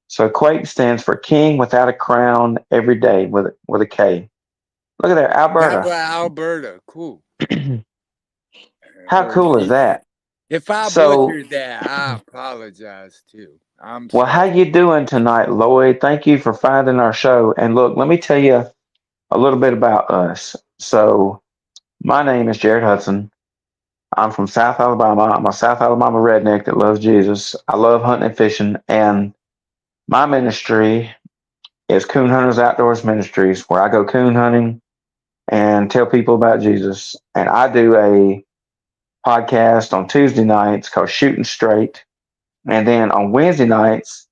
So Quake stands for King Without a Crown Every Day with a K. Look at there, How Alberta. about Alberta? Cool. How Or cool is that? if I So, butchered that, I apologize too. I'm well, how sorry. you doing tonight, Lloyd? Thank you for finding our show. And look, let me tell you a little bit about us. So, my name is Jared Hudson. I'm from South Alabama. I'm a South Alabama redneck that loves Jesus. I love hunting and fishing, and my ministry is Coon Hunters Outdoors Ministries, where I go coon hunting and tell people about Jesus. And I do a podcast on Tuesday nights called Shooting Straight. And then on Wednesday nights,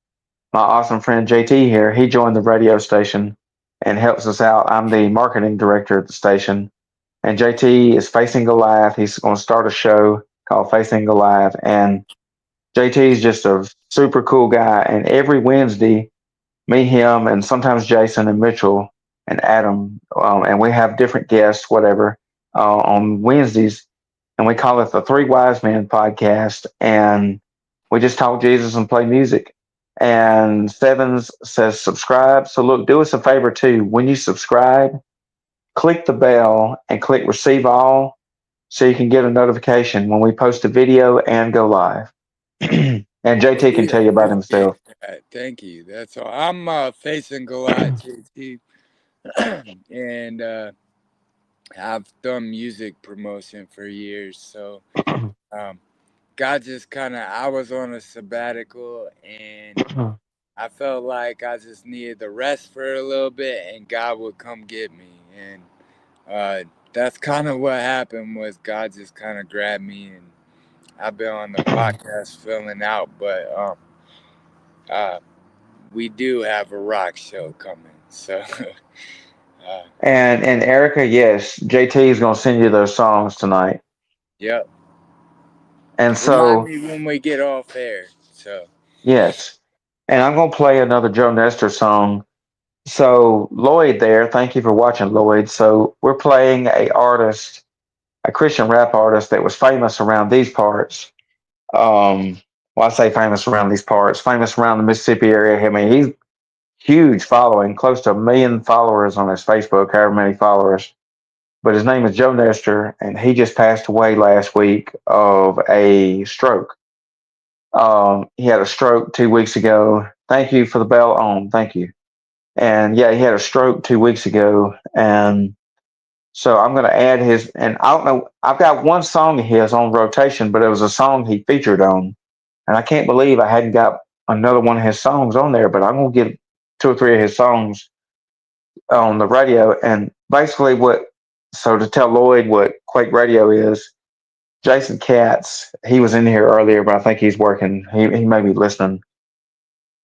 my awesome friend JT here, he joined the radio station and helps us out. I'm the marketing director at the station. And JT is facing Goliath. He's going to start a show called Facing Goliath. And JT is just a super cool guy. And every Wednesday, me, him, and sometimes Jason and Mitchell and Adam, and we have different guests, whatever, on Wednesdays, and we call it the Three Wise Men podcast. And we just talk Jesus and play music. And Sevens says subscribe. So look, do us a favor too. When you subscribe, click the bell and click receive all so you can get a notification when we post a video and go live. And Well, JT can we tell you about appreciate himself. that. Thank you. That's all. I'm facing Goliath, JT, and I've done music promotion for years. So um, God just I was on a sabbatical, and I felt like I just needed to rest for a little bit, and God would come get me. And that's kind of what happened. Was God just kind of grabbed me, and I've been on the podcast filling out. But uh, we do have a rock show coming, so. And Erica, yes, JT is gonna send you those songs tonight. Yep. And Remind so me when we get off air. So. yes, and I'm gonna play another Joe Nestor song. So Lloyd, there, thank you for watching, Lloyd. So we're playing a Christian rap artist that was famous around these parts. Well, I say famous around these parts, famous around the Mississippi area. I mean, he's huge following, close to 1 million followers on his Facebook, however many followers. But his name is Joe Nestor, and he just passed away last week of a stroke. He had a stroke 2 weeks ago. Thank you for the bell on. Thank you. And yeah, he had a stroke 2 weeks ago. And so I'm going to add his, and I don't know, I've got one song of his on rotation, but it was a song he featured on. And I can't believe I hadn't got another one of his songs on there, but I'm going to get 2 or 3 of his songs on the radio. And basically, so to tell Lloyd what Quake Radio is, Jason Katz, he was in here earlier, but I think he's working. He may be listening.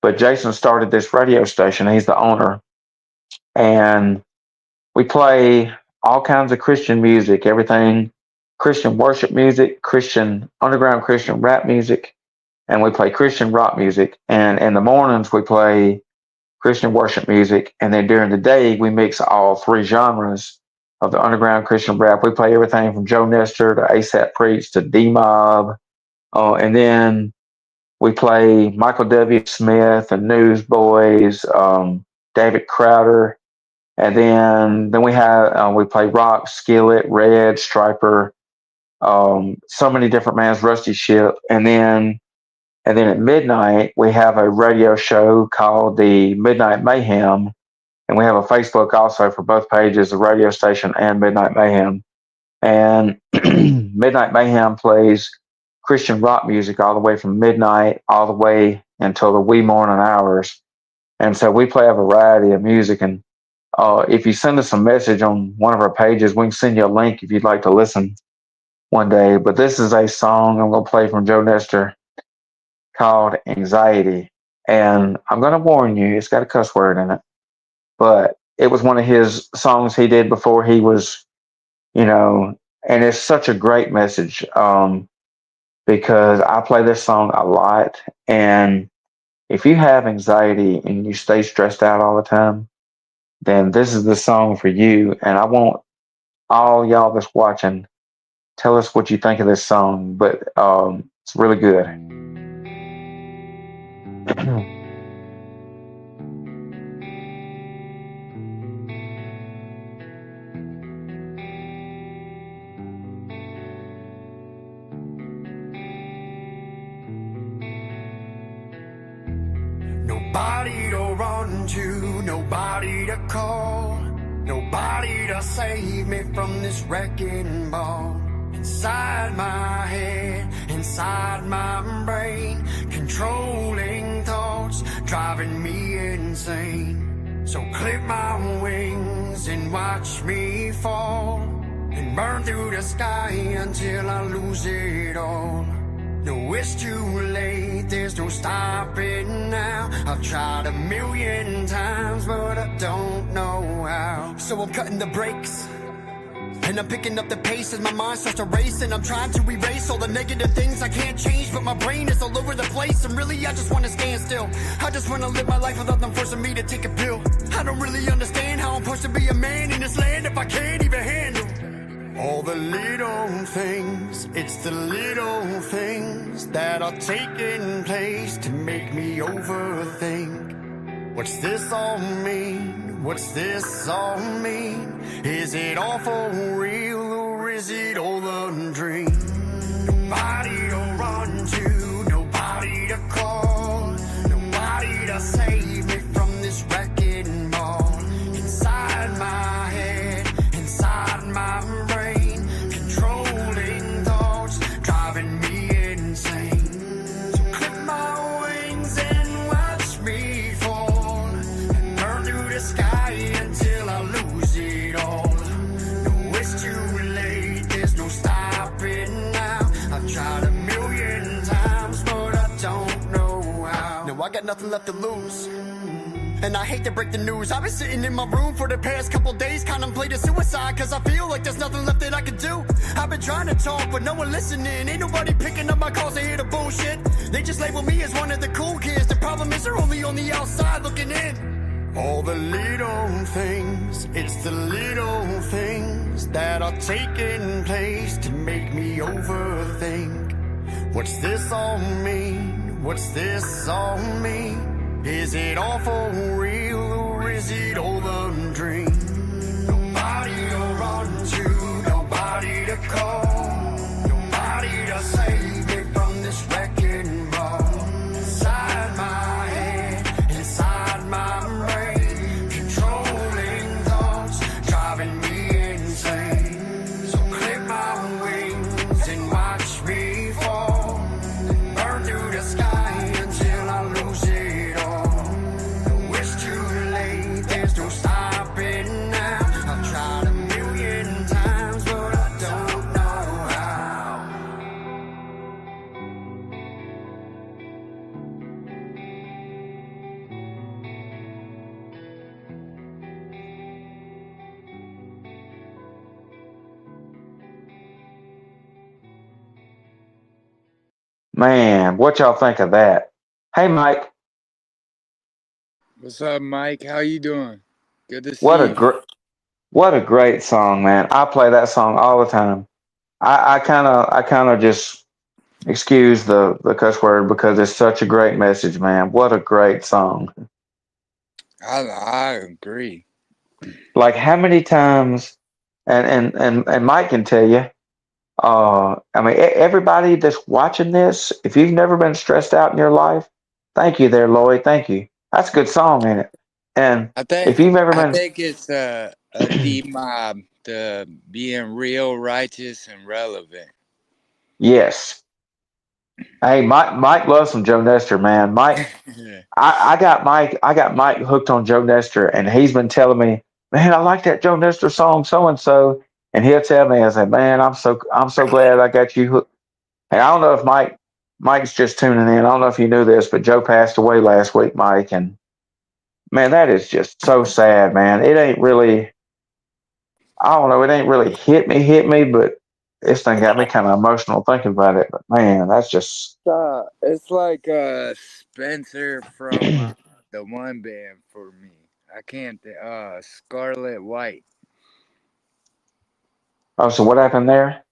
But Jason started this radio station. He's the owner. And we play all kinds of Christian music, everything Christian worship music, Christian underground Christian rap music, and we play Christian rock music. And in the mornings, we play Christian worship music. And then during the day, we mix all 3 genres of the underground Christian rap. We play everything from Joe Nestor to ASAP Preach to D-Mob. And then we play Michael W. Smith and Newsboys, David Crowder. And then we play rock, Skillet, Red, Striper, so many different bands, Rusty Ship. And then at midnight, we have a radio show called the Midnight Mayhem. And we have a Facebook also for both pages, the radio station and Midnight Mayhem. And Midnight Mayhem plays Christian rock music all the way from midnight all the way until the wee morning hours. And so we play a variety of music. And if you send us a message on one of our pages, we can send you a link if you'd like to listen one day. But this is a song I'm going to play from Joe Nestor called Anxiety. And I'm going to warn you, it's got a cuss word in it. But it was one of his songs he did before he was, and it's such a great message because I play this song a lot. And if you have anxiety and you stay stressed out all the time, then this is the song for you. And I want all y'all that's watching, tell us what you think of this song. But it's really good. Nobody to run to, nobody to call, nobody to save me from this wrecking ball. Inside my head, inside my brain, controlling thoughts, driving me insane. So clip my wings and watch me fall, and burn through the sky until I lose it all. No, it's too late, there's no stopping now. I've tried 1,000,000 times, but I don't know how. So I'm cutting the brakes, and I'm picking up the pace as my mind starts to race. And I'm trying to erase all the negative things I can't change, but my brain is all over the place. And really I just want to stand still. I just want to live my life without them forcing me to take a pill. I don't really understand how I'm supposed to be a man in this land if I can't even handle all the little things. It's the little things that are taking place to make me overthink. What's this all mean? What's this all mean? Is it all for real, or is it all a dream? Nobody to run to, nobody to call, nobody to save me from this wrecking ball. Inside my head, inside my brain, controlling thoughts, driving me insane. got nothing left to lose. And I hate to break the news, I've been sitting in my room for the past couple days contemplating suicide, cause I feel like there's nothing left that I can do. I've been trying to talk, but no one listening. Ain't nobody picking up my calls to hear the bullshit. They just label me as one of the cool kids. The problem is they're only on the outside looking in. All the little things, it's the little things that are taking place to make me overthink. What's this all mean? What's this all mean? Is it all for real, or is it all a dream? Nobody to run to, nobody to call, nobody to save me from this wrecking ball. Inside my head, inside my brain, controlling thoughts, driving me insane. So clip my wings and watch me fall, burn through the sky until I lose it. Man, what y'all think of that? Hey, Mike, What's up, Mike? How you doing? Good to what see a you. what a great song, man! I play that song all the time. I kind of just excuse the cuss word because it's such a great message, man. What a great song! I agree. Like how many times, and Mike can tell you. I mean, everybody that's watching this, if you've never been stressed out in your life, thank you there, Lloyd. Thank you. That's a good song in it. And I think if you've ever I been, think it's a theme to being real, righteous, and relevant. yes. Hey, Mike loves some Joe Nestor, man. Mike, I got Mike hooked on Joe Nestor, and he's been telling me, man, I like that Joe Nestor song, so and so, and he'll tell me, I say, man, I'm so glad I got you hooked. And I don't know if Mike's just tuning in. I don't know if you knew this, but Joe passed away last week, Mike, and man, that is just so sad, man. It ain't really, I don't know, it ain't really hit me, but this thing got me kind of emotional thinking about it. But man, that's just It's like Spencer from the one band for me. I can't. Scarlet White. oh, so what happened there?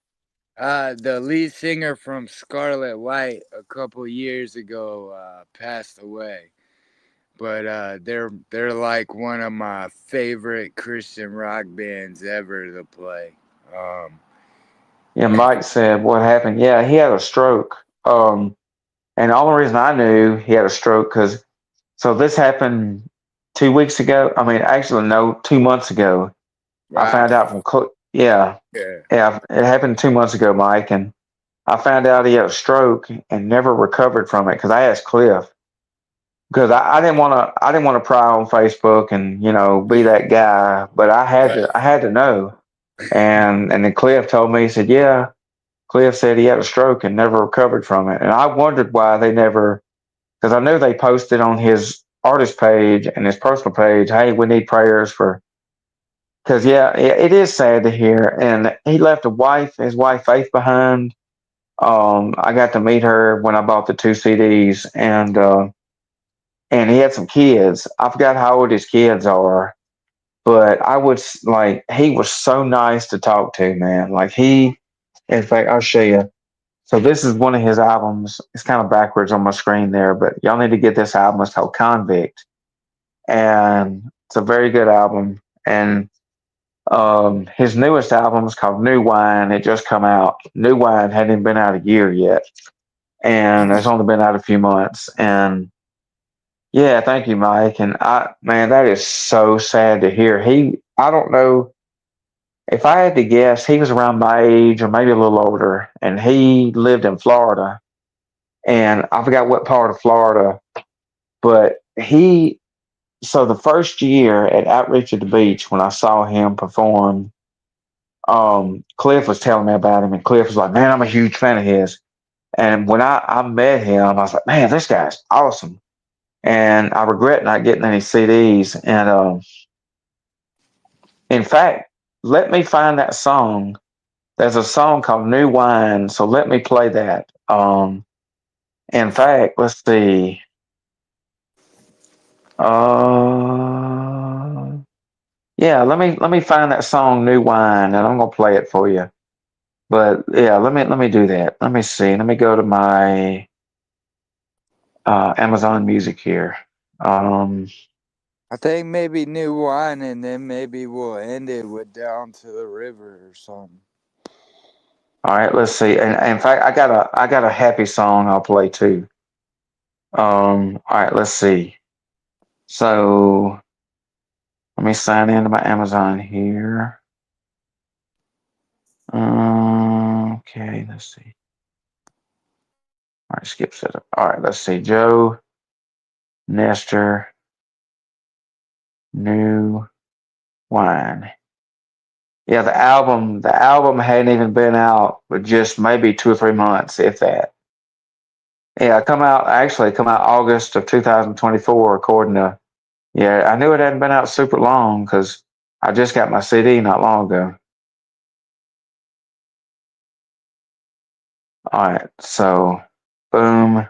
The lead singer from Scarlet White a couple years ago passed away. But they're like one of my favorite Christian rock bands ever to play. Um, Yeah, Mike said what happened. Yeah, he had a stroke. And the only reason I knew he had a stroke because so this happened 2 weeks ago. I mean, actually, no, 2 months ago. I found wow. out from yeah, Yeah. yeah, it happened 2 months ago, Mike, and I found out he had a stroke and never recovered from it because I asked Cliff because I didn't want to pry on Facebook and be that guy, but Right. I had to know, and then Cliff told me he said yeah. Cliff said he had a stroke and never recovered from it, and I wondered why they never because I knew they posted on his artist page and his personal page, hey, we need prayers for because yeah, it is sad to hear, and he left his wife Faith behind. I got to meet her when I bought the two CDs, and he had some kids. I forgot how old his kids are, but he was so nice to talk to, man. In fact, I'll show you. So this is one of his albums. It's kind of backwards on my screen there, but y'all need to get this album. It's called Convict, and it's a very good album. And his newest album is called New Wine. It just come out. New Wine hadn't even been out a year yet, and it's only been out a few months. And yeah, thank you, Mike. And man, that is so sad to hear. I don't know if I had to guess, he was around my age or maybe a little older, and he lived in Florida. And I forgot what part of Florida, but so the first year at Outreach at the Beach, when I saw him perform, Cliff was telling me about him, and Cliff was like, man, I'm a huge fan of his. And when I met him, I was like, man, this guy's awesome. and I regret not getting any CDs. And in fact, let me find that song. There's a song called New Wine, so let me play that. In fact, let's see. Yeah, let me find that song New Wine, and I'm gonna play it for you. But yeah, let me do that. Let me see. Let me go to my Amazon Music here. Um, I think maybe New Wine, and then maybe we'll end it with Down to the River or something. all right, let's see. And in fact, I got a happy song I'll play too. All right, let's see. So let me sign into my Amazon here. Okay, let's see. All right, skip setup. All right, let's see. Joe Nestor, New Wine. Yeah, the album hadn't even been out for just maybe 2 or 3 months, if that. Yeah, come out August of 2024, according to. Yeah, I knew it hadn't been out super long because I just got my CD not long ago. All right, so boom.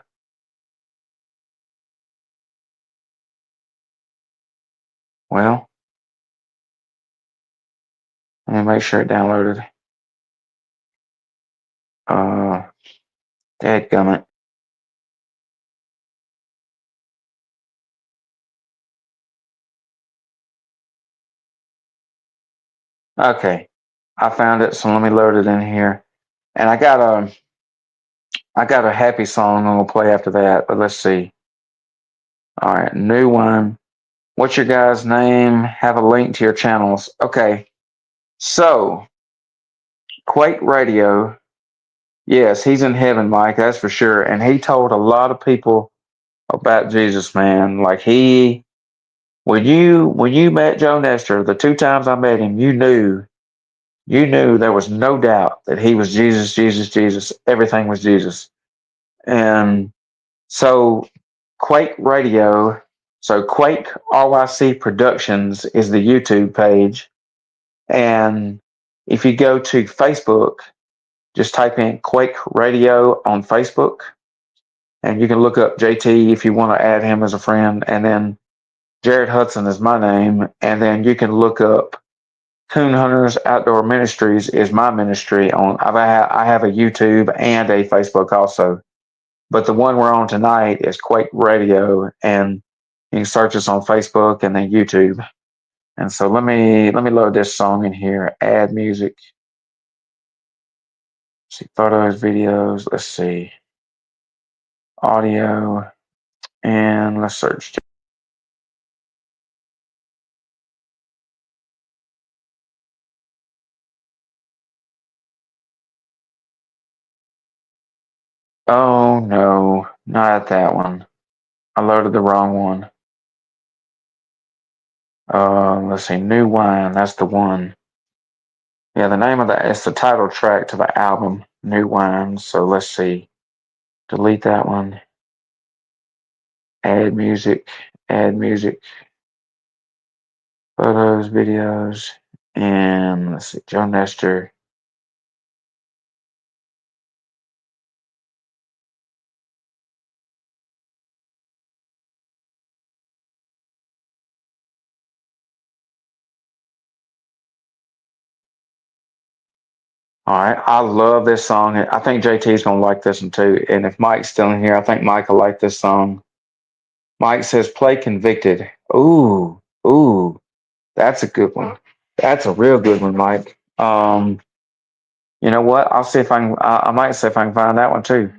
Well, let me make sure it downloaded. Uh, Dadgummit. Okay, I found it, so let me load it in here. And I got a happy song I'm gonna play after that, but let's see. All right, New One. What's your guy's name? Have a link to your channels. Okay, so Quake Radio. Yes, he's in heaven, Mike. That's for sure. And he told a lot of people about Jesus, man. Like when you met Joe Nestor, the 2 times I met him, you knew there was no doubt that he was Jesus, Jesus, Jesus. Everything was Jesus. And so Quake Radio, so Quake RYC Productions is the YouTube page. And if you go to Facebook, just type in Quake Radio on Facebook, and you can look up JT if you want to add him as a friend. And then Jared Hudson is my name. And then you can look up Coon Hunters Outdoor Ministries is my ministry on. I have a YouTube and a Facebook also, but the one we're on tonight is Quake Radio, and you can search us on Facebook and then YouTube. And so let me load this song in here. Add music. See photos, videos. Let's see audio, and let's search. Oh no, not that one. I loaded the wrong one. Let's see, New Wine. That's the one. Yeah, the name of it's the title track to the album, New Wine. So let's see. Delete that one. Add music. Add music. Photos, videos, and let's see, Joe Nestor. All right, I love this song. I think JT's gonna like this one too. And if Mike's still in here, I think Mike will like this song. Mike says, "Play Convicted." Ooh, ooh, that's a good one. That's a real good one, Mike. You know what? I'll see if I can. I might see if I can find that one too.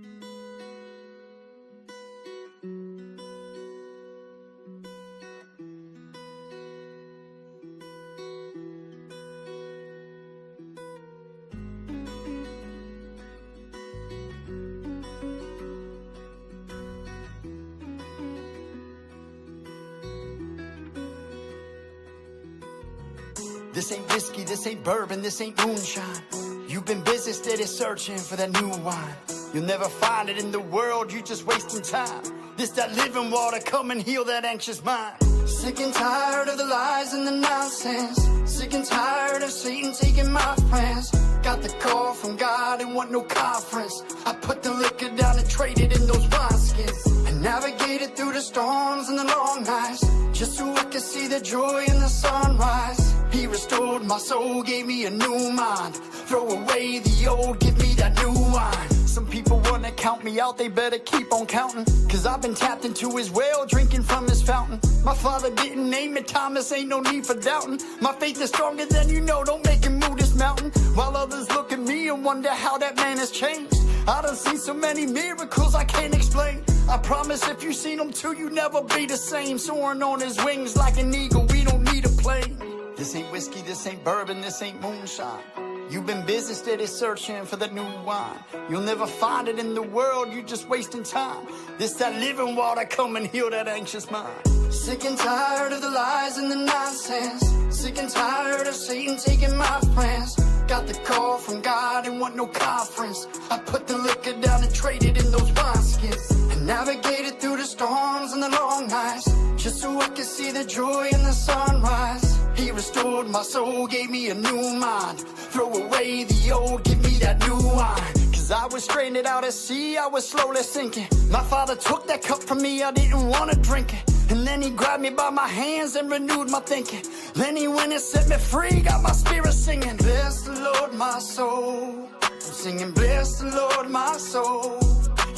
This ain't whiskey, this ain't bourbon, this ain't moonshine. You've been busy steady searching for that new wine. You'll never find it in the world, you just wasting time. This that living water, come and heal that anxious mind. Sick and tired of the lies and the nonsense. Sick and tired of Satan taking my friends. Got the call from God and want no conference. I put the liquor down and traded in those wineskins. I navigated through the storms and the long nights, just so I could see the joy in the sunrise. He restored my soul, gave me a new mind. Throw away the old, give me that new wine. Some people wanna count me out, they better keep on counting, cause I've been tapped into his well, drinking from his fountain. My father didn't name it Thomas, ain't no need for doubting. My faith is stronger than you know, don't make him move this mountain. While others look at me and wonder how that man has changed. I done seen so many miracles I can't explain. I promise if you seen them too, you never be the same. Soaring on his wings like an eagle, we don't need a plane. This ain't whiskey, this ain't bourbon, this ain't moonshine. You've been busy steady searching for the new wine. You'll never find it in the world, you just wasting time. This that living water, come and heal that anxious mind. Sick and tired of the lies and the nonsense. Sick and tired of Satan taking my friends. Got the call from God and want no conference. I put the liquor down and traded in those wineskins. I navigated through the storms and the long nights, just so I could see the joy in the sunrise. He restored my soul, gave me a new mind. Throw away the old, give me that new wine. Cause I was stranded out at sea, I was slowly sinking. My father took that cup from me, I didn't wanna drink it. And then he grabbed me by my hands and renewed my thinking. Then he went and set me free, got my spirit singing. Bless the Lord, my soul. I'm singing, bless the Lord, my soul.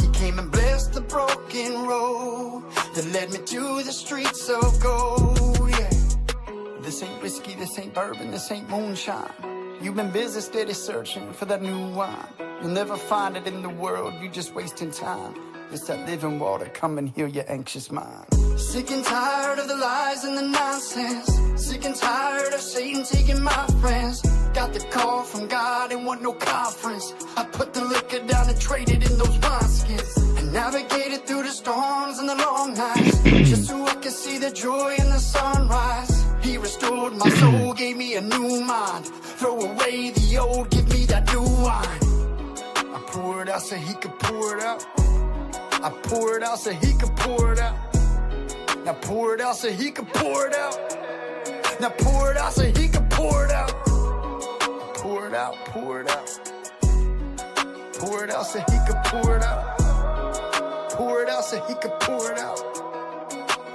He came and blessed the broken road that led me to the streets of gold, yeah. This ain't whiskey, this ain't bourbon, this ain't moonshine. You've been busy steady searching for that new wine. You'll never find it in the world, you just wasting time. It's that living water, come and heal your anxious mind. Sick and tired of the lies and the nonsense. Sick and tired of Satan taking my friends. Got the call from God and want no conference. I put the liquor down and traded in those wineskins. I navigated through the storms and the long nights, just so I could see the joy in the sunrise. He restored my soul, gave me a new mind. Throw away the old, give me that new wine. I pour it out so he could pour it out. I pour it out so he could pour it out. Now pour it out so he could pour it out. Now pour it out so he could pour it out. Pour it out, pour it out. Pour it out so he could pour it out. Pour it out so he could pour it out.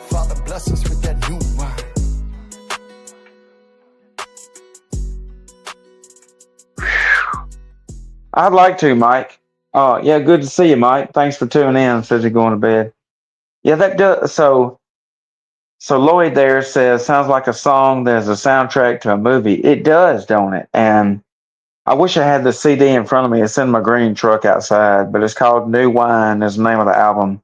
Father, bless us with that new wine. I'd like to, Mike. Yeah, good to see you, Mike. Thanks for tuning in. Says you're going to bed. Yeah, that does. So Lloyd there says sounds like a song that's a soundtrack to a movie. It does, don't it? And I wish I had the CD in front of me. It's in my green truck outside, but it's called New Wine is the name of the album.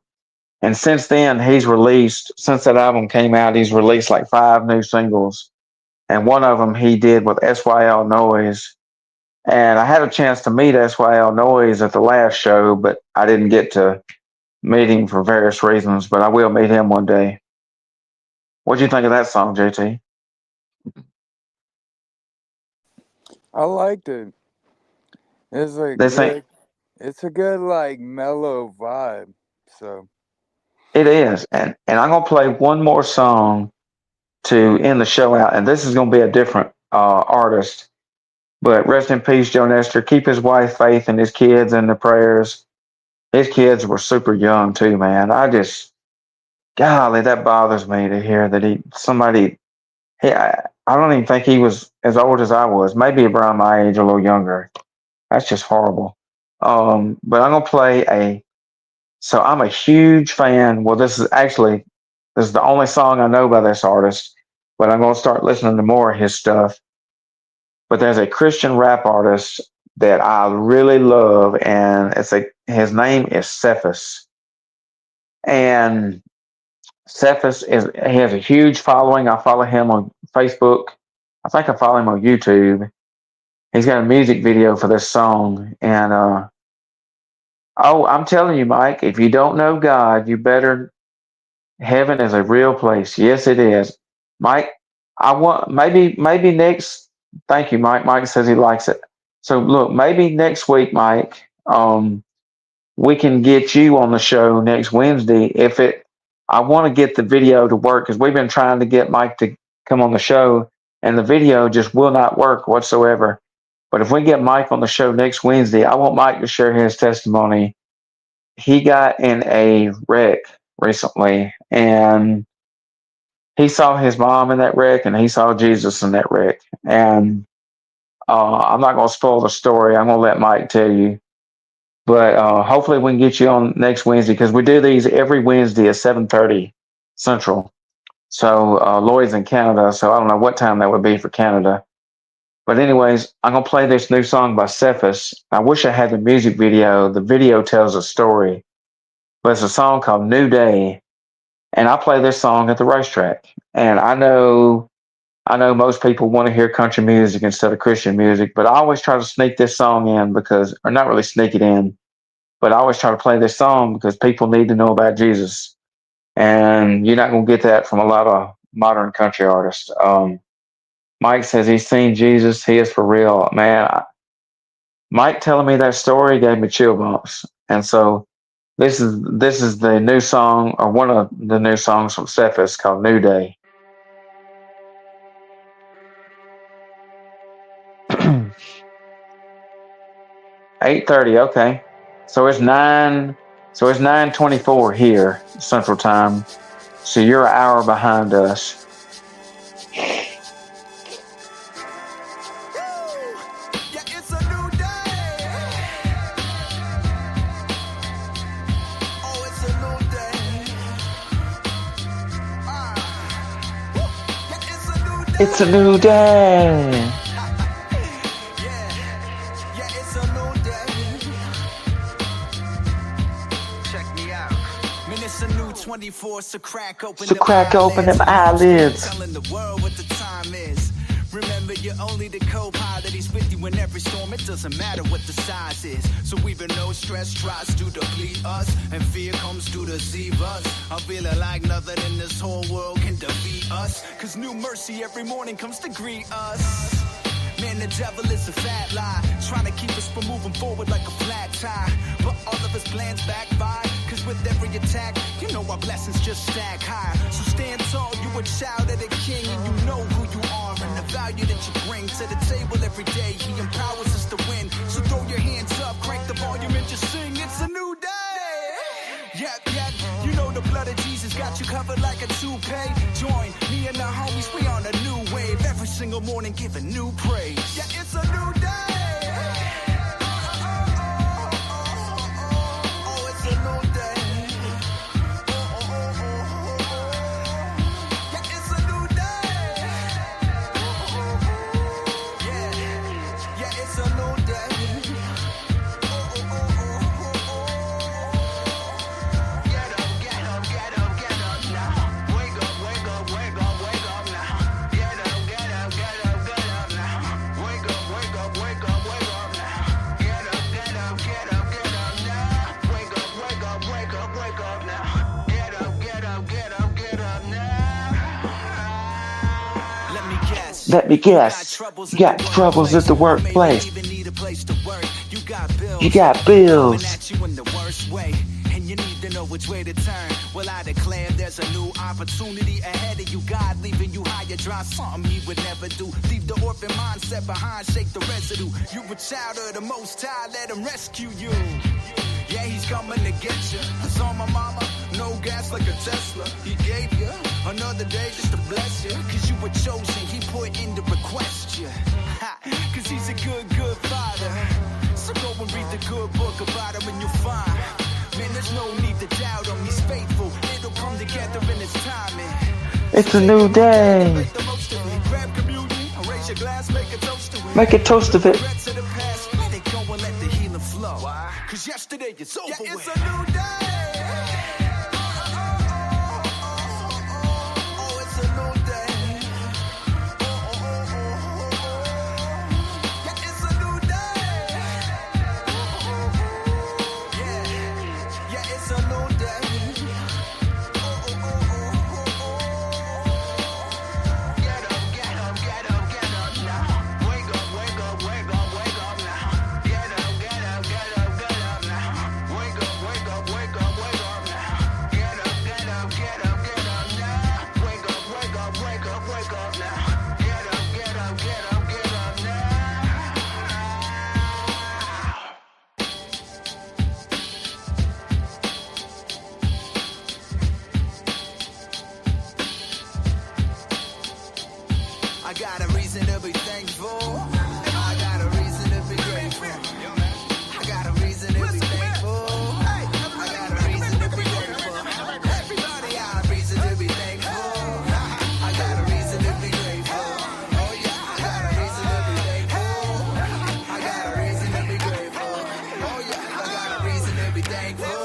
And since then, since that album came out, he's released like 5 new singles. And one of them he did with SYL Noise. And I had a chance to meet SYL Noise at the last show, but I didn't get to meet him for various reasons, but I will meet him one day. What'd you think of that song, JT? I liked it. It's a This ain't, good, it's a good like mellow vibe. So it is. And I'm going to play one more song to end the show out. And this is going to be a different artist. But rest in peace, Joe Nestor. Keep his wife, Faith, and his kids in the prayers. His kids were super young, too, man. Golly, that bothers me to hear that I don't even think he was as old as I was. Maybe around my age, a little younger. That's just horrible. But I'm going to play so I'm a huge fan. Well, this is the only song I know by this artist, but I'm going to start listening to more of his stuff. But there's a Christian rap artist that I really love, and his name is Cephas. And he has a huge following. I follow him on Facebook. I think I follow him on YouTube. He's got a music video for this song. And I'm telling you, Mike, if you don't know God, heaven is a real place. Yes, it is. Mike, I want maybe next. Thank you, Mike. Mike says he likes it. So look, maybe next week, Mike, we can get you on the show next Wednesday. I want to get the video to work because we've been trying to get Mike to come on the show, and the video just will not work whatsoever. But if we get Mike on the show next Wednesday, I want Mike to share his testimony. He got in a wreck recently, and he saw his mom in that wreck, and he saw Jesus in that wreck. And I'm not going to spoil the story. I'm going to let Mike tell you. But hopefully we can get you on next Wednesday because we do these every Wednesday at 7:30 Central. So Lloyd's in Canada, so I don't know what time that would be for Canada. But anyways, I'm going to play this new song by Cephas. I wish I had the music video. The video tells a story. But it's a song called New Day. And I play this song at the racetrack. And I know most people want to hear country music instead of Christian music, but I always try to sneak this song in or not really sneak it in, but I always try to play this song because people need to know about Jesus. And you're not going to get that from a lot of modern country artists. Mike says he's seen Jesus. He is for real. Man, Mike telling me that story gave me chill bumps. And so this is the new song, or one of the new songs from Cephas called New Day. 8:30, okay. So it's 9:24 here, Central Time. So you're an hour behind us. It's a new day. So crack open them eyelids. Telling the world what the time is. Remember, you're only the co-pilot. He's with you in every storm. It doesn't matter what the size is. So even though stress tries to deplete us and fear comes to deceive us, I'm feeling like nothing in this whole world can defeat us. Cause new mercy every morning comes to greet us. Man, the devil is a fat lie, trying to keep us from moving forward like a flat tire. But all of his plans backfire, cause with every attack, you know our blessings just stack high. So stand tall, you a child of the king, and you know who you are and the value that you bring to the table every day. He empowers us to win, so throw your hands up, crank the volume and just sing, it's a new day. Yep, you know the blood of Jesus got you covered like a toupee. Join me and the homies, we on a new wave. Every single morning giving new praise. Yeah, it's a new day. Oh, it's a new day. Yeah, it's a new day. Yeah, it's a new day. Let me guess. You got troubles at the workplace. You got bills. And you need to know which way to turn. Well, I declare there's a new opportunity ahead of you. God leaving you higher, try something he would never do. Leave the orphan mindset behind, shake the residue. You're a child of the Most High, let him rescue you. Yeah, he's coming to get you. I saw my mama, no gas like a Tesla. He gave you another day just to bless you. Cause you were chosen, he put in to request you. Cause he's a good, good father. So go and read the good book about him and you'll find. Man, there's no need to doubt him, he's faithful. It'll come together in its timing. It's a new day. Grab communion, raise your glass, make a toast to it. Make a toast of it. Regrets of the past, let it go and let the healing flow. Cause yesterday it's over. Yeah, it's a new day. Oh, it's a new day. Yeah, it's a new day. Yeah, it's a new day. Get up, get up, get up, get up now. Wake up, wake up, wake up, wake up now. Get up, get up, get up, get up now. Wake up, I got a reason to be thankful. I got a reason to be grateful. I got a reason to be thankful. I got a reason to be grateful. Everybody got a reason to be thankful. I got a reason to be grateful. Oh yeah, I got a reason to be thankful. I got a reason to be grateful. Oh yeah, I got a reason to be thankful.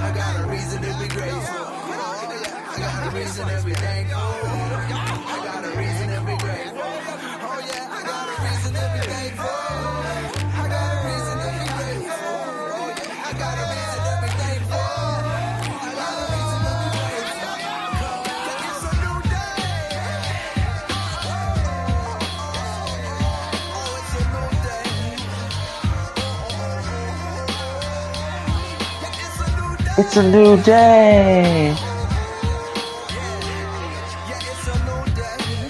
I got a reason to be grateful. Oh yeah, I got a reason to be thankful. I got a reason to be grateful. Oh yeah, I got a reason to be thankful. I got a reason to be grateful. Oh yeah, I got a reason to be thankful. I got a reason to be grateful. It's a new day. Oh, it's a new day. It's a new day. It's a new day. Yeah, it's a new day.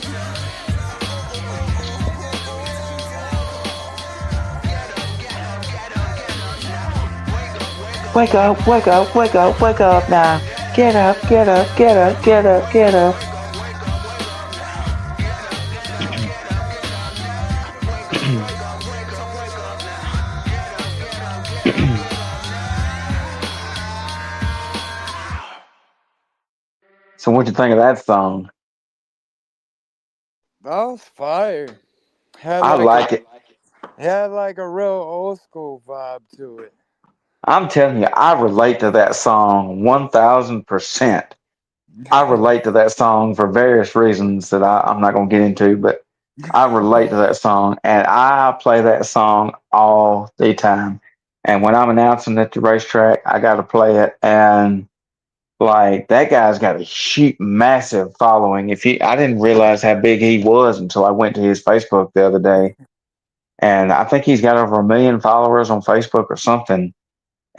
Wake up, wake up, wake up, wake up now. Get up, get up, get up, get up, get up. So what'd you think of that song? That was fire. Had I like a like it. had like a real old school vibe to it. I'm telling you, I relate to that song 1000%. I relate to that song for various reasons that I'm not going to get into, but I relate to that song and I play that song all the time. And when I'm announcing at the racetrack, I got to play it. And like that guy's got a huge, massive following. I didn't realize how big he was until I went to his Facebook the other day. And I think he's got over 1 million followers on Facebook or something.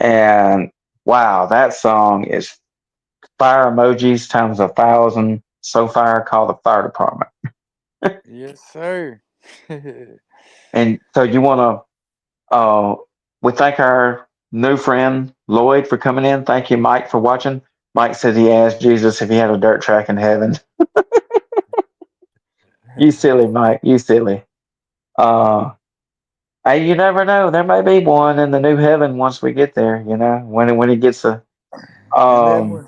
And wow, that song is fire emojis times 1,000. So fire, call the fire department. Yes, sir. And so you want to, we thank our new friend Lloyd for coming in. Thank you, Mike, for watching. Mike says he asked Jesus if he had a dirt track in heaven. You silly, Mike. You silly. Uh, hey, you never know. There may be one in the new heaven once we get there. You know, when he gets a. Your name Um, was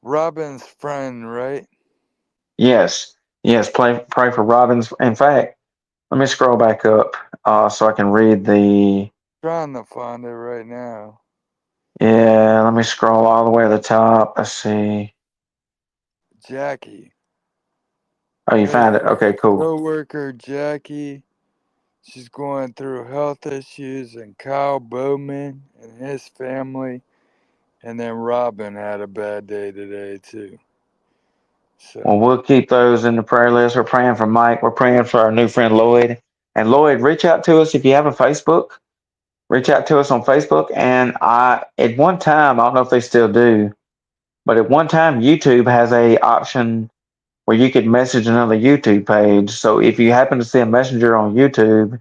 Robin's friend, right? yes, yes. Pray for Robbins. In fact, let me scroll back up so I can read the. Trying to find it right now. Yeah, let me scroll all the way to the top. Let's see. Jackie. Oh, you Pray found it. for Okay, his cool. co-worker Jackie. She's going through health issues, and Kyle Bowman and his family. And then Robin had a bad day today too. Well, So we'll keep those in the prayer list. We're praying for Mike. We're praying for our new friend Lloyd. And Lloyd, reach out to us if you have a Facebook. Reach out to us on Facebook. And at one time, I don't know if they still do, but at one time, YouTube has a option where you could message another YouTube page. So if you happen to see a messenger on YouTube,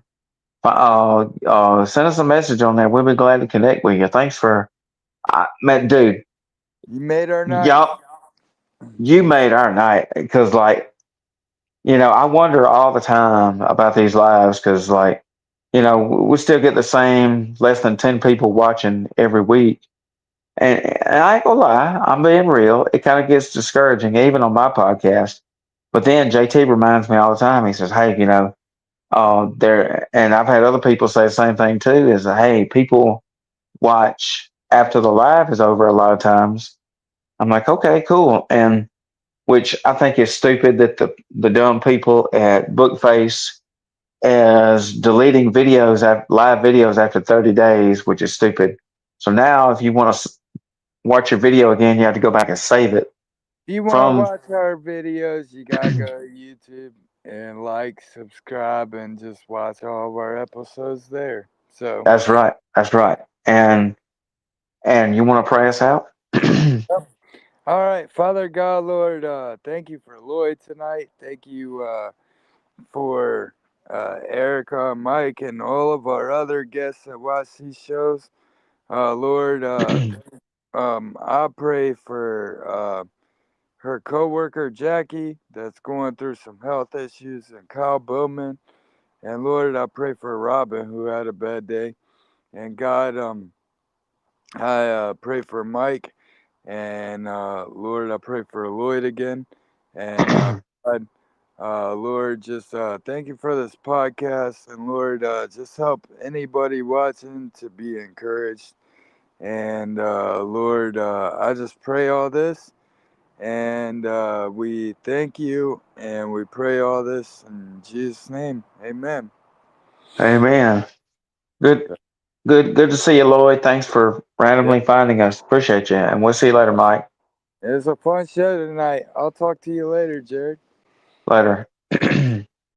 send us a message on there. We'll be glad to connect with you. Thanks for, man, dude, you made our night. y'all, you made our night because, like, I wonder all the time about these lives because, like, we still get the same less than 10 people watching every week. And I ain't gonna lie, I'm being real. It kind of gets discouraging, even on my podcast. But then JT reminds me all the time. He says, "Hey, there." And I've had other people say the same thing too. Is hey, people watch after the live is over a lot of times. I'm like, okay, cool, and which I think is stupid that the dumb people at Bookface is deleting live videos after 30 days, which is stupid. So now, if you want to watch your video again, you have to go back and save it If you want to from. watch our videos, you gotta go to YouTube and like, subscribe, and just watch all of our episodes there. So, That's right. That's right. And you want to pray us out? all right, Father God, Lord, thank you for Lloyd tonight. Thank you for Erica, Mike, and all of our other guests that watch these shows. Lord, I pray for her coworker Jackie that's going through some health issues, and Kyle Bowman. And Lord, I pray for Robin who had a bad day. And God, I pray for Mike. And Lord, I pray for Lloyd again. And God, Lord, just thank you for this podcast. And Lord, just help anybody watching to be encouraged. And Lord, I just pray all this. And we thank you and we pray all this in Jesus' name. Amen. Amen. Good, good to see you, Lloyd. Thanks for Yeah. randomly finding us. Appreciate you, and we'll see you later, Mike. It was a fun show tonight. I'll talk to you later, Jared. Later.